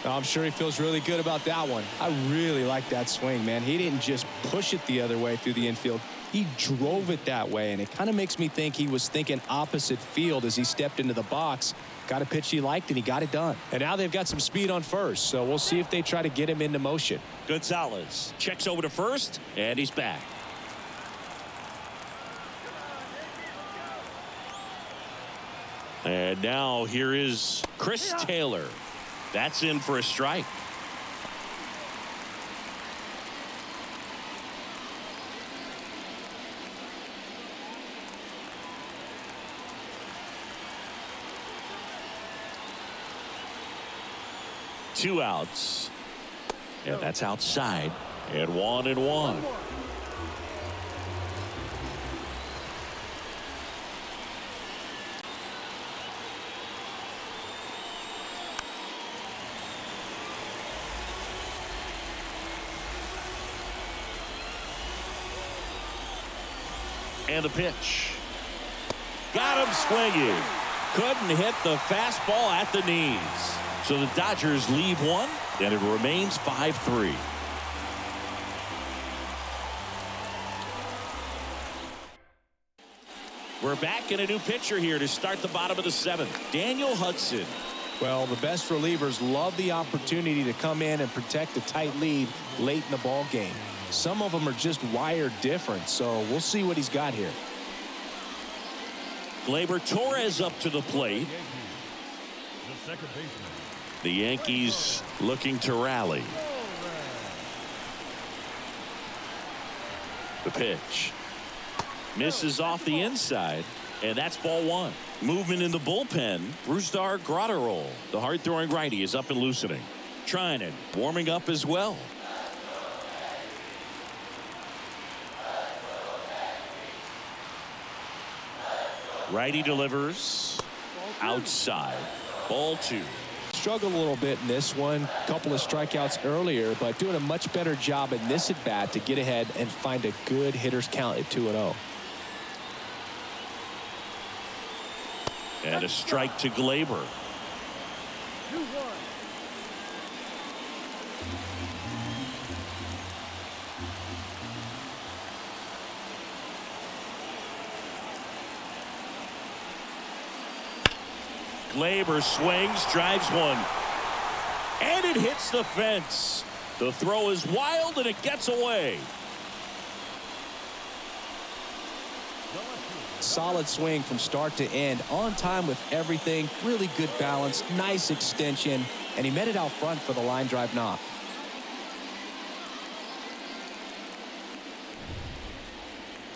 I'm sure he feels really good about that one. I really like that swing, man. He didn't just push it the other way through the infield. He drove it that way, and it kind of makes me think he was thinking opposite field as he stepped into the box. Got a pitch he liked, and he got it done. And now they've got some speed on first, so we'll see if they try to get him into motion. Gonzalez checks over to first, and he's back. And now here is Chris Taylor. That's in for a strike. Two outs. And that's outside. And 1-1. And a pitch. Got him swinging. Couldn't hit the fastball at the knees. So the Dodgers lead one, and it remains 5-3. We're back in a new pitcher here to start the bottom of the 7th. Daniel Hudson. Well, the best relievers love the opportunity to come in and protect a tight lead late in the ball game. Some of them are just wired different, so we'll see what he's got here. Gleyber Torres up to the plate. The Yankees looking to rally. The pitch. Misses off the inside, and that's ball one. Movement in the bullpen. Brusdar Graterol, the hard-throwing righty, is up and loosening. Trinan warming up as well. Righty delivers outside. Ball two. Struggled a little bit in this one. Couple of strikeouts earlier, but doing a much better job in this at bat to get ahead and find a good hitter's count at 2-0. And a strike to Gleyber. 2-1. Gleyber swings, drives one, and it hits the fence. The throw is wild, and it gets away. Solid swing from start to end, on time with everything. Really good balance, nice extension, and he met it out front for the line drive knock.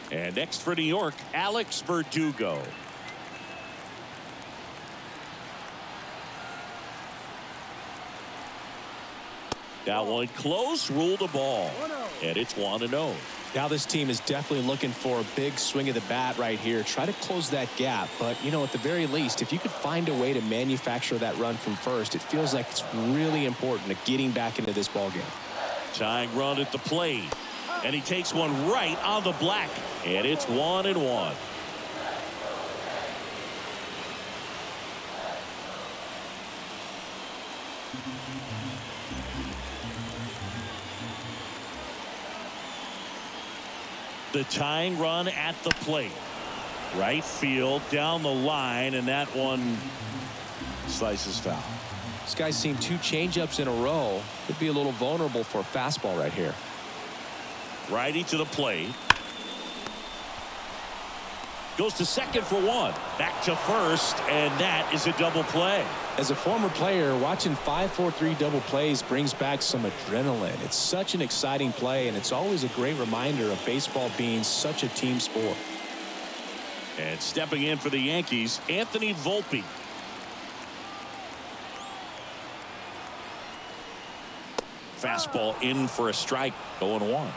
And next for New York, Alex Verdugo. That one close, ruled a ball, and it's 1-0. Now this team is definitely looking for a big swing of the bat right here. Try to close that gap, but you know, at the very least, if you could find a way to manufacture that run from first, it feels like it's really important to getting back into this ball game. Tying run at the plate, and he takes one right on the black, and it's 1-1. The tying run at the plate. Right field down the line, and that one slices foul. This guy's seen 2 changeups in a row. Could be a little vulnerable for a fastball right here. Righty to the plate. Goes to second for 1. Back to first, and that is a double play. As a former player, watching 5-4-3 double plays brings back some adrenaline. It's such an exciting play, and it's always a great reminder of baseball being such a team sport. And stepping in for the Yankees, Anthony Volpe. Fastball in for a strike, 0-1.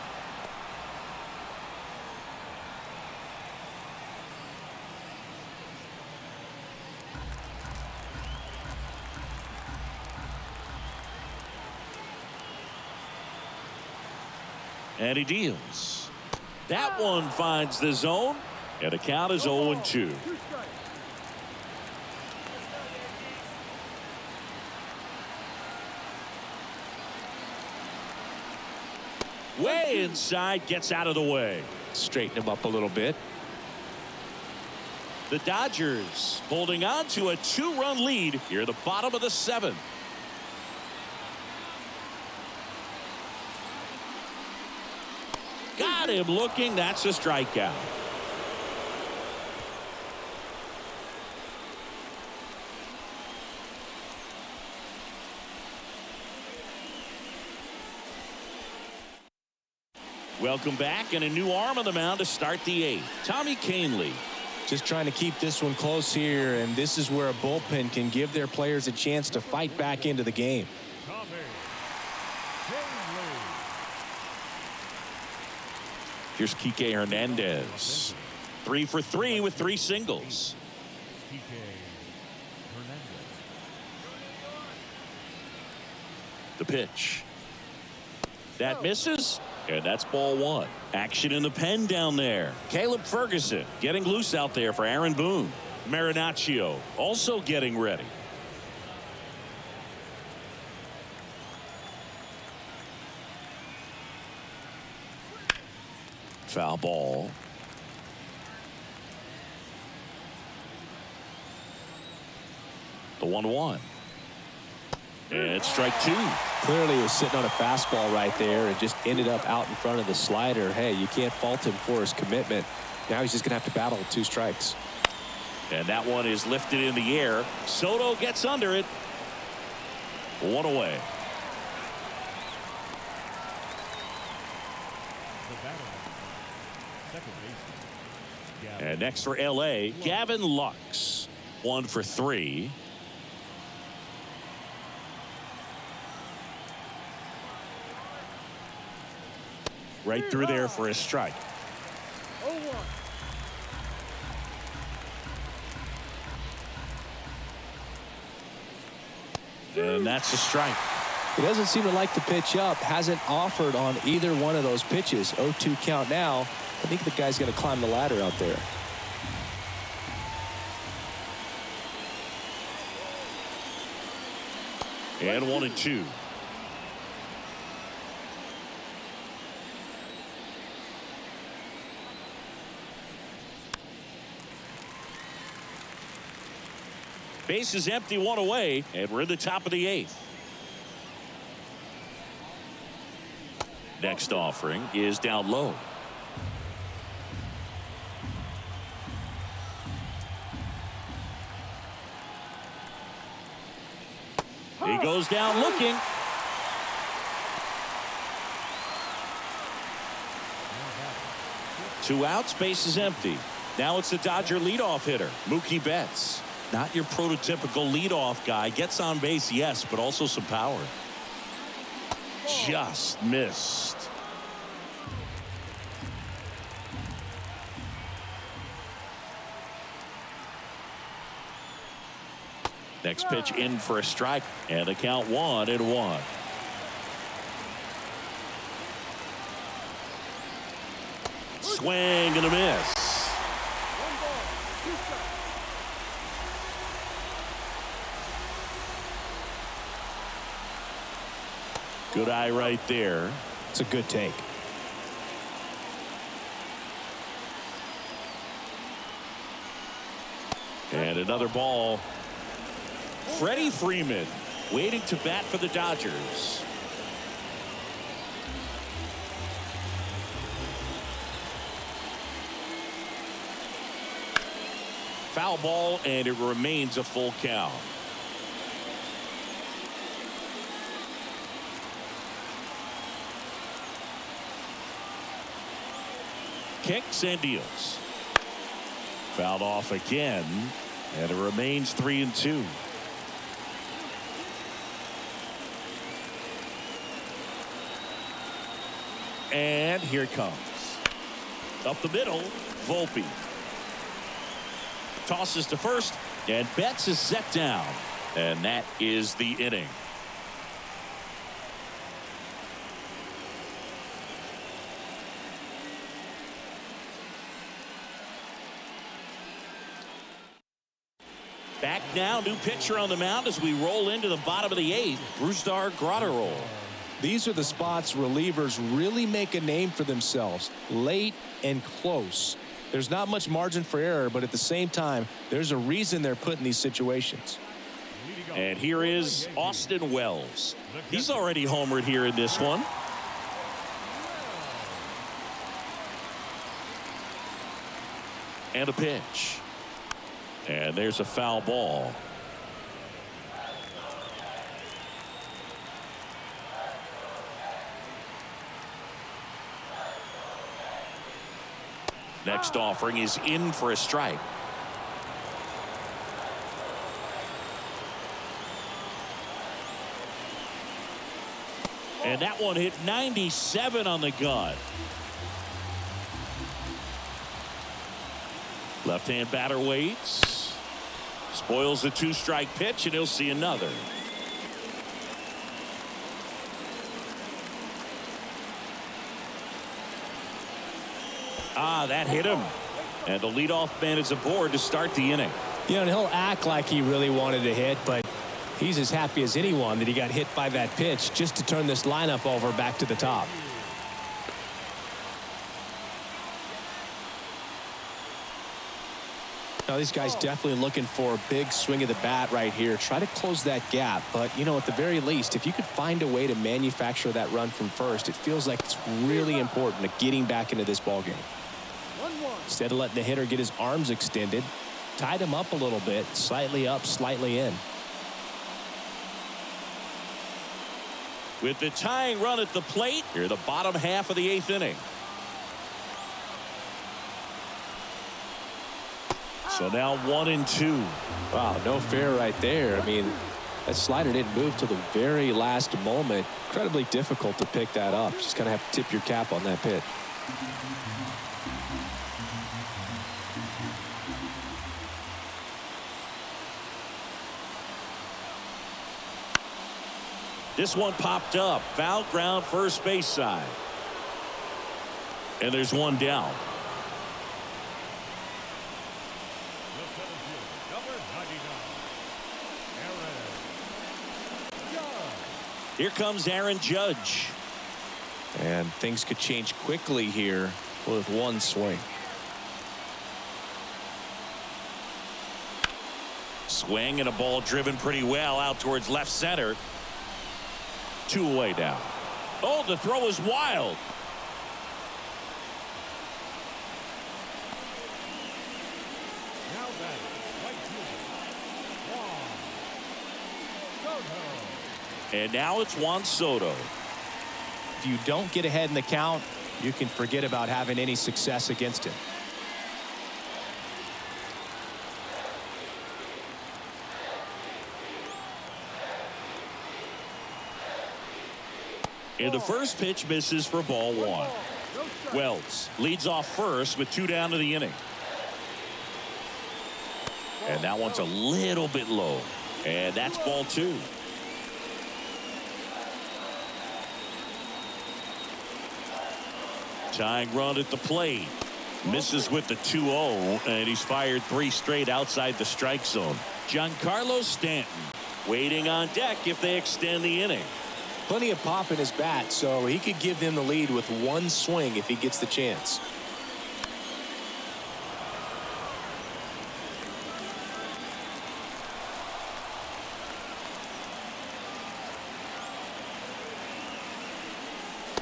And he deals. That one finds the zone, and the count is 0-2. Way inside, gets out of the way. Straighten him up a little bit. The Dodgers holding on to a 2-run lead here at the bottom of the 7th. Got him looking. That's a strikeout. Welcome back, and a new arm on the mound to start the 8th. Tommy Kahnle. Just trying to keep this one close here, and this is where a bullpen can give their players a chance to fight back into the game. Here's Kike Hernandez. 3 for 3 with 3 singles. The pitch. That misses, and that's ball 1. Action in the pen down there. Caleb Ferguson getting loose out there for Aaron Boone. Marinaccio also getting ready. Foul ball. The 1-1. And it's strike 2. Clearly he was sitting on a fastball right there and just ended up out in front of the slider. Hey, you can't fault him for his commitment. Now he's just going to have to battle with 2 strikes. And that one is lifted in the air. Soto gets under it. 1 away. And next for LA, Gavin Lux. 1 for 3. Right through there for a strike. 0-1. And that's a strike. He doesn't seem to like to pitch up. Hasn't offered on either one of those pitches. 0-2 count now. I think the guy's going to climb the ladder out there. And 1-2. Base is empty, 1 away, and we're in the top of the 8th. Next offering is down low. He goes down looking. Two outs, base is empty. Now it's the Dodger leadoff hitter, Mookie Betts. Not your prototypical leadoff guy. Gets on base, yes, but also some power. Just missed. Next pitch in for a strike, and the count 1-1. Swing and a miss. Good eye right there. It's a good take. And another ball. Freddie Freeman waiting to bat for the Dodgers. Foul ball, and it remains a full count. Kicks and deals. Fouled off again, and it remains 3-2. And here it comes. Up the middle, Volpe. Tosses to first, and Betts is set down. And that is the inning. Back now, new pitcher on the mound as we roll into the bottom of the 8th. Brusdar Graterol. These are the spots relievers really make a name for themselves. Late and close. There's not much margin for error, but at the same time, there's a reason they're put in these situations. And here is Austin Wells. He's already homered here in this one. And a pitch. And there's a foul ball. Next offering is in for a strike. And that one hit 97 on the gun. Left-hand batter waits. Spoils the 2-strike pitch, and he'll see another. That hit him. And the leadoff man is aboard to start the inning. You know, and he'll act like he really wanted to hit, but he's as happy as anyone that he got hit by that pitch just to turn this lineup over back to the top. Now, these guys definitely looking for a big swing of the bat right here. Try to close that gap. But, you know, at the very least, if you could find a way to manufacture that run from first, it feels like it's really important to getting back into this ballgame. Instead of letting the hitter get his arms extended, tied him up a little bit, slightly up, slightly in. With the tying run at the plate, here the bottom half of the 8th inning. So now 1-2. Wow, no fair right there. I mean, that slider didn't move till the very last moment. Incredibly difficult to pick that up. Just kind of have to tip your cap on that pitch. This one popped up. Foul ground first base side. And there's one down. Here comes Aaron Judge. And things could change quickly here with one swing. Swing and a ball driven pretty well out towards left center. 2 away now. Oh, the throw is wild. And now it's Juan Soto. If you don't get ahead in the count, you can forget about having any success against him. And the first pitch misses for ball 1. Wells leads off first with 2 down to the inning. And that one's a little bit low. And that's ball 2. Tying run at the plate. Misses with the 2-0, and he's fired 3 straight outside the strike zone. Giancarlo Stanton waiting on deck if they extend the inning. Plenty of pop in his bat, so he could give them the lead with one swing if he gets the chance.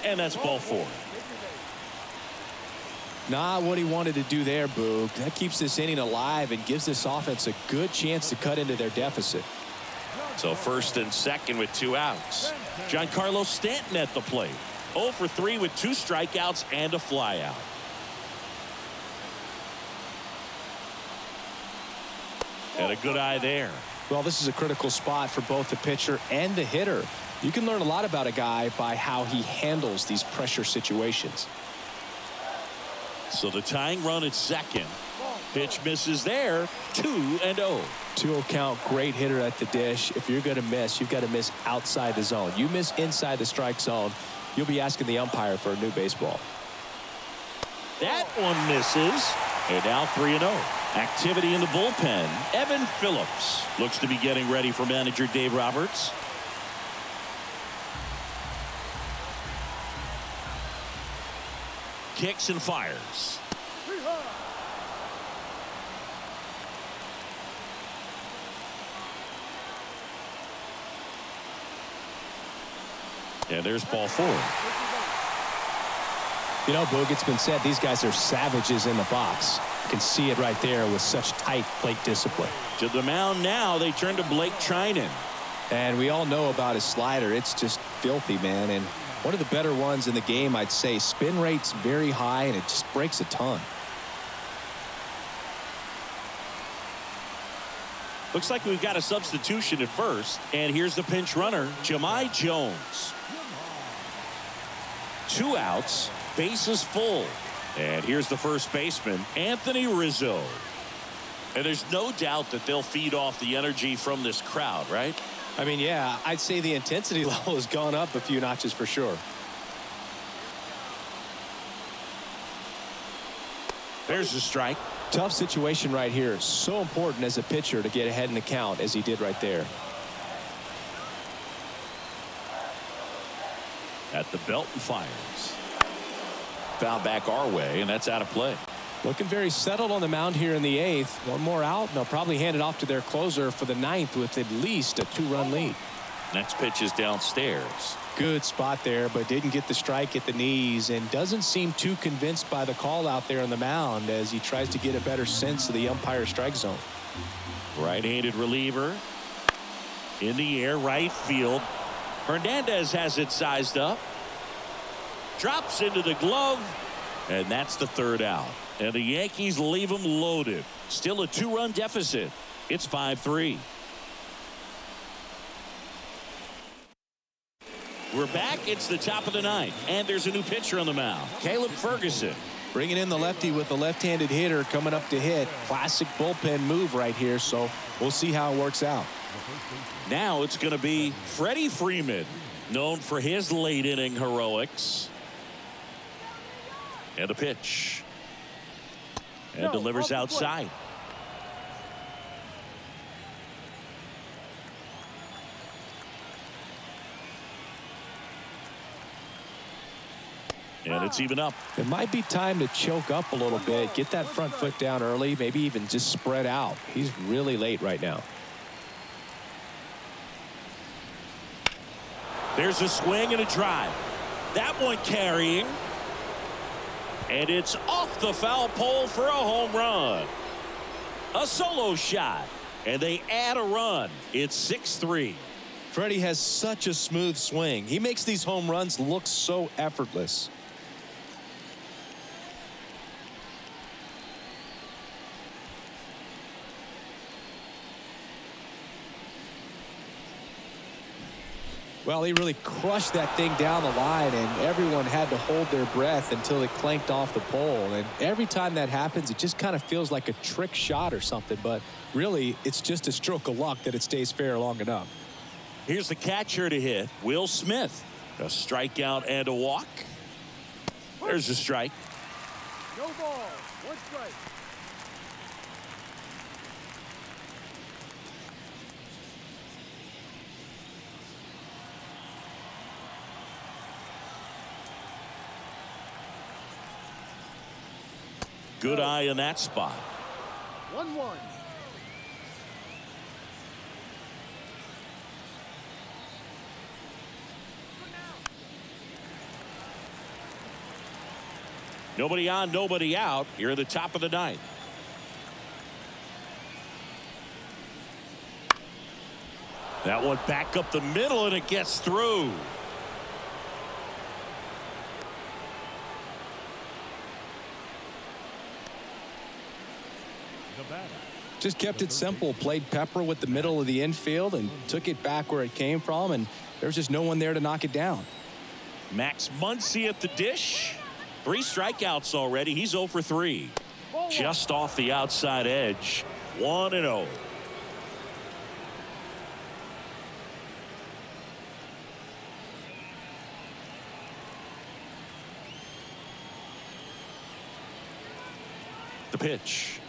And that's ball 4. Not what he wanted to do there, Boog. That keeps this inning alive and gives this offense a good chance to cut into their deficit. So first and second with 2 outs. Giancarlo Stanton at the plate. 0 for 3 with 2 strikeouts and a flyout. And a good eye there. Well, this is a critical spot for both the pitcher and the hitter. You can learn a lot about a guy by how he handles these pressure situations. So the tying run at second. Pitch misses there. 2-0. 2-0 count. Great hitter at the dish. If you're going to miss, you've got to miss outside the zone. You miss inside the strike zone, you'll be asking the umpire for a new baseball. That one misses. And now 3-0. Activity in the bullpen. Evan Phillips looks to be getting ready for manager Dave Roberts. Kicks and fires. And there's ball 4. You know, Boog, it's been said these guys are savages in the box. You can see it right there with such tight plate discipline. To the mound now, they turn to Blake Trinan. And we all know about his slider. It's just filthy, man. And one of the better ones in the game, I'd say. Spin rate's very high, and it just breaks a ton. Looks like we've got a substitution at first. And here's the pinch runner, Jahmai Jones. 2 outs, bases full. And here's the first baseman, Anthony Rizzo. And there's no doubt that they'll feed off the energy from this crowd, right? I mean, yeah, I'd say the intensity level has gone up a few notches for sure. There's a strike. Tough situation right here. So important as a pitcher to get ahead in the count as he did right there. At the belt and fires. Foul back our way, and that's out of play. Looking very settled on the mound here in the 8th. One more out, and they'll probably hand it off to their closer for the 9th with at least a 2-run lead. Next pitch is downstairs. Good spot there, but didn't get the strike at the knees and doesn't seem too convinced by the call out there on the mound as he tries to get a better sense of the umpire strike zone. Right-handed reliever. In the air, right field. Hernandez has it sized up. Drops into the glove. And that's the 3rd out. And the Yankees leave them loaded. Still a 2-run deficit. It's 5-3. We're back. It's the top of the 9th. And there's a new pitcher on the mound. Caleb Ferguson. Bringing in the lefty with the left-handed hitter coming up to hit. Classic bullpen move right here, so we'll see how it works out. Now it's going to be Freddie Freeman, known for his late inning heroics. And a pitch. And delivers outside. And it's even up. It might be time to choke up a little bit, get that front foot down early, maybe even just spread out. He's really late right now. There's a swing and a drive. That one carrying. And it's off the foul pole for a home run. A solo shot. And they add a run. It's 6-3. Freddie has such a smooth swing. He makes these home runs look so effortless. Well, he really crushed that thing down the line, and everyone had to hold their breath until it clanked off the pole. And every time that happens, it just kind of feels like a trick shot or something. But really, it's just a stroke of luck that it stays fair long enough. Here's the catcher to hit, Will Smith. A strikeout and a walk. There's a strike. No ball. 1 strike. Good eye in that spot. 1-1. Nobody on, nobody out here at the top of the ninth. That one back up the middle, and it gets through. Just kept it simple, played pepper with the middle of the infield and took it back where it came from, and there's just no one there to knock it down. Max Muncy at the dish. 3 strikeouts already. He's 0 for 3. Just off the outside edge. 1-0. The pitch.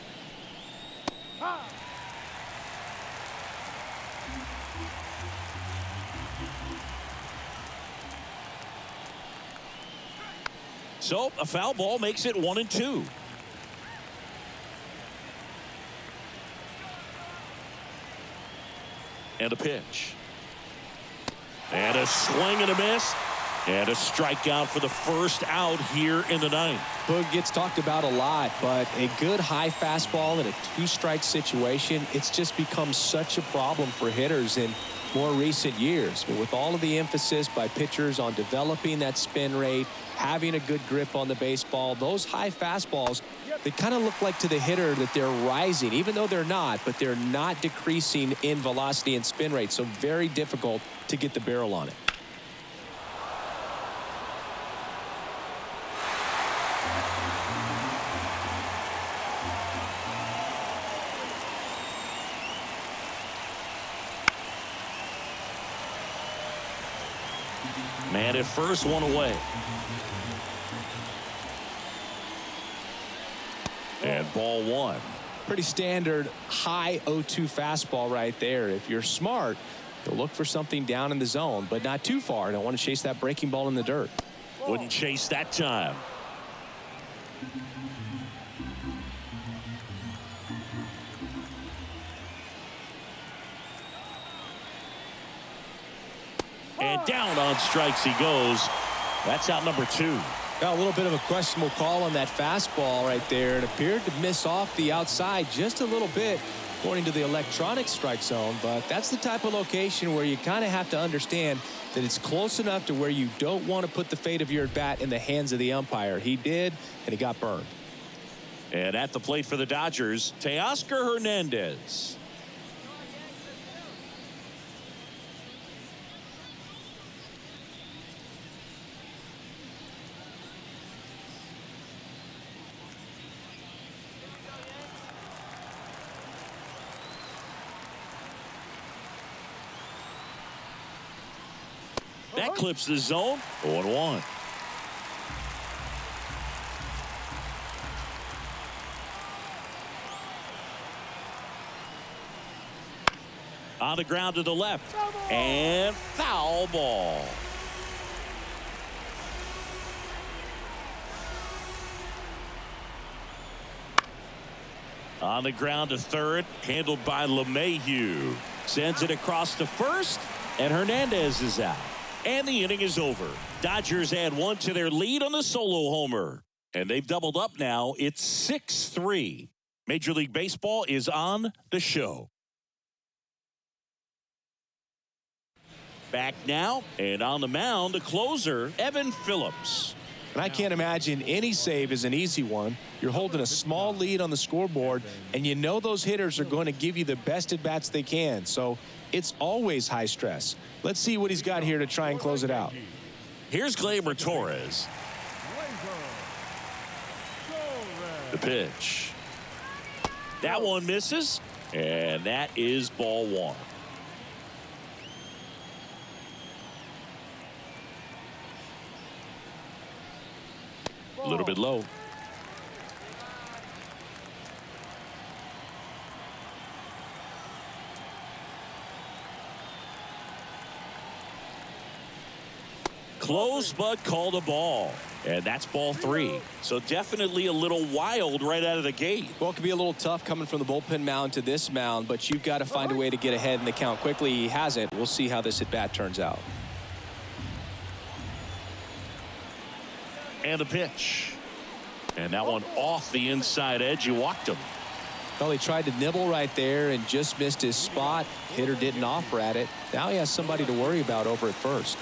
So a foul ball makes it 1-2. And a pitch. And a swing and a miss. And a strikeout for the first out here in the ninth. Boog gets talked about a lot, but a good high fastball in a 2-strike situation, it's just become such a problem for hitters in more recent years. But with all of the emphasis by pitchers on developing that spin rate, having a good grip on the baseball, those high fastballs, they kind of look like to the hitter that they're rising, even though they're not, but they're not decreasing in velocity and spin rate. So very difficult to get the barrel on it. Man at first, 1 away. And ball 1. Pretty standard high 0-2 fastball right there. If you're smart, you'll look for something down in the zone, but not too far. Don't want to chase that breaking ball in the dirt. Wouldn't chase that time. And down on strikes he goes. That's out number 2. Got a little bit of a questionable call on that fastball right there. It appeared to miss off the outside just a little bit according to the electronic strike zone, but that's the type of location where you kind of have to understand that it's close enough to where you don't want to put the fate of your at-bat in the hands of the umpire. He did, and he got burned. And at the plate for the Dodgers, Teoscar Hernandez. That clips the zone. 0-1. On the ground to the left. And foul ball. On the ground to third. Handled by LeMahieu. Sends it across to first. And Hernandez is out. And the inning is over. Dodgers add 1 to their lead on the solo homer. And they've doubled up now. It's 6-3. Major League Baseball is on the show. Back now, and on the mound, the closer, Evan Phillips. And I can't imagine any save is an easy one. You're holding a small lead on the scoreboard, and you know those hitters are going to give you the best at-bats they can. So it's always high stress. Let's see what he's got here to try and close it out. Here's Gleyber Torres. The pitch. That one misses, and that is ball 1. A little bit low. Close, but called a ball. And that's ball 3. So definitely a little wild right out of the gate. Well, it could be a little tough coming from the bullpen mound to this mound, but you've got to find a way to get ahead in the count quickly. He hasn't. We'll see how this at-bat turns out. And a pitch. And that one off the inside edge. You walked him. Well, he tried to nibble right there and just missed his spot. Hitter didn't offer at it. Now he has somebody to worry about over at first.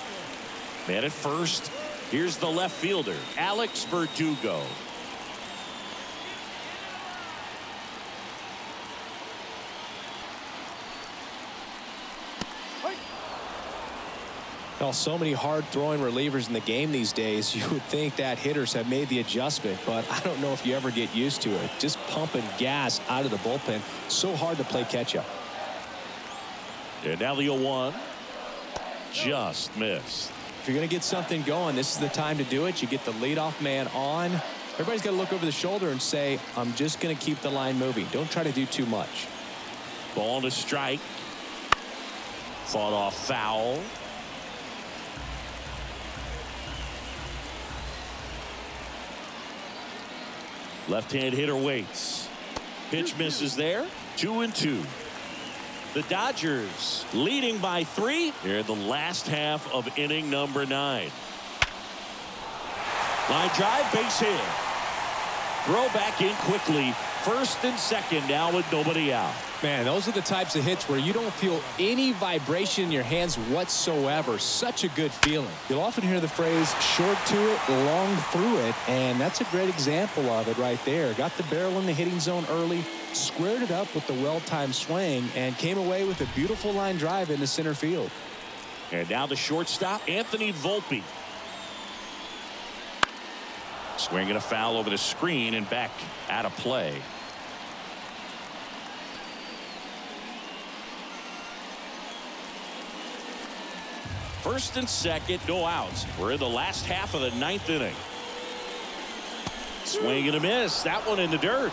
Man at first. Here's the left fielder, Alex Verdugo. Well, so many hard-throwing relievers in the game these days, you would think that hitters have made the adjustment, but I don't know if you ever get used to it. Just pumping gas out of the bullpen. So hard to play catch-up. And now the 0-1. Just missed. If you're going to get something going, this is the time to do it. You get the leadoff man on. Everybody's got to look over the shoulder and say, I'm just going to keep the line moving. Don't try to do too much. Ball to strike. Fought off foul. Left-hand hitter waits. Pitch misses there. 2-2. The Dodgers leading by 3 here in the last half of inning number 9. Line drive, base hit. Throw back in quickly. First and second now with nobody out. Man, those are the types of hits where you don't feel any vibration in your hands whatsoever. Such a good feeling. You'll often hear the phrase short to it, long through it, and that's a great example of it right there. Got the barrel in the hitting zone early, squared it up with the well-timed swing, and came away with a beautiful line drive into center field. And now the shortstop, Anthony Volpe. Swinging a foul over the screen and back out of play. First and second, no outs. We're in the last half of the 9th inning. Swing and a miss. That one in the dirt.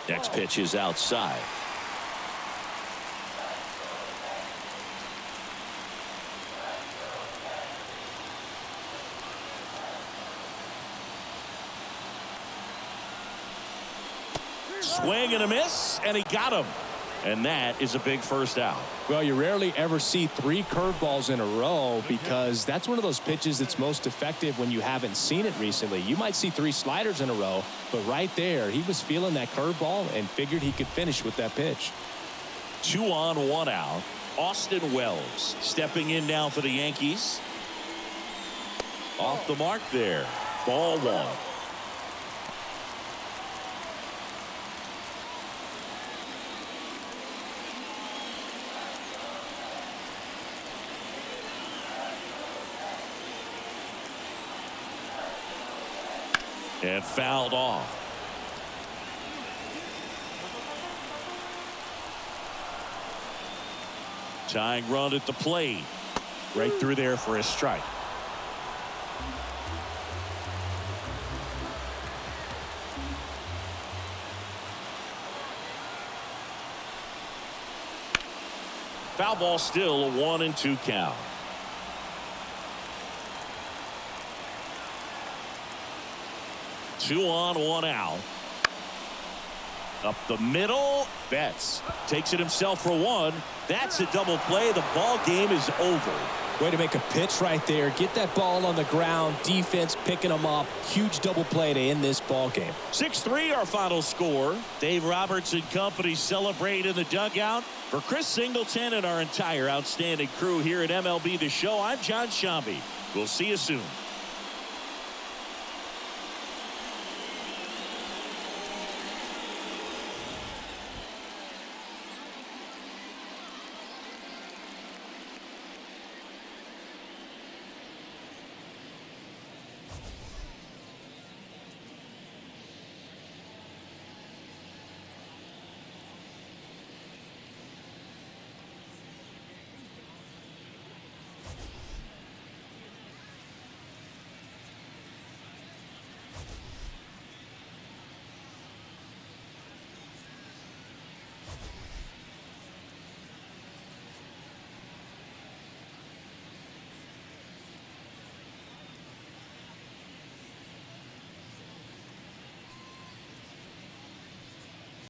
Next pitch is outside. Swing and a miss, and he got him. And that is a big first out. Well, you rarely ever see 3 curveballs in a row because that's one of those pitches that's most effective when you haven't seen it recently. You might see 3 sliders in a row, but right there, he was feeling that curveball and figured he could finish with that pitch. 2 on, 1 out. Austin Wells stepping in now for the Yankees. Off the mark there. Ball 1. And fouled off. Tying run at the plate. Right through there for a strike. Foul ball, still a 1-2 count. Two on, 1 out. Up the middle. Betts takes it himself for 1. That's a double play. The ball game is over. Way to make a pitch right there. Get that ball on the ground. Defense picking them up. Huge double play to end this ball game. 6-3 our final score. Dave Roberts and company celebrate in the dugout. For Chris Singleton and our entire outstanding crew here at MLB The Show, I'm John Shambi. We'll see you soon.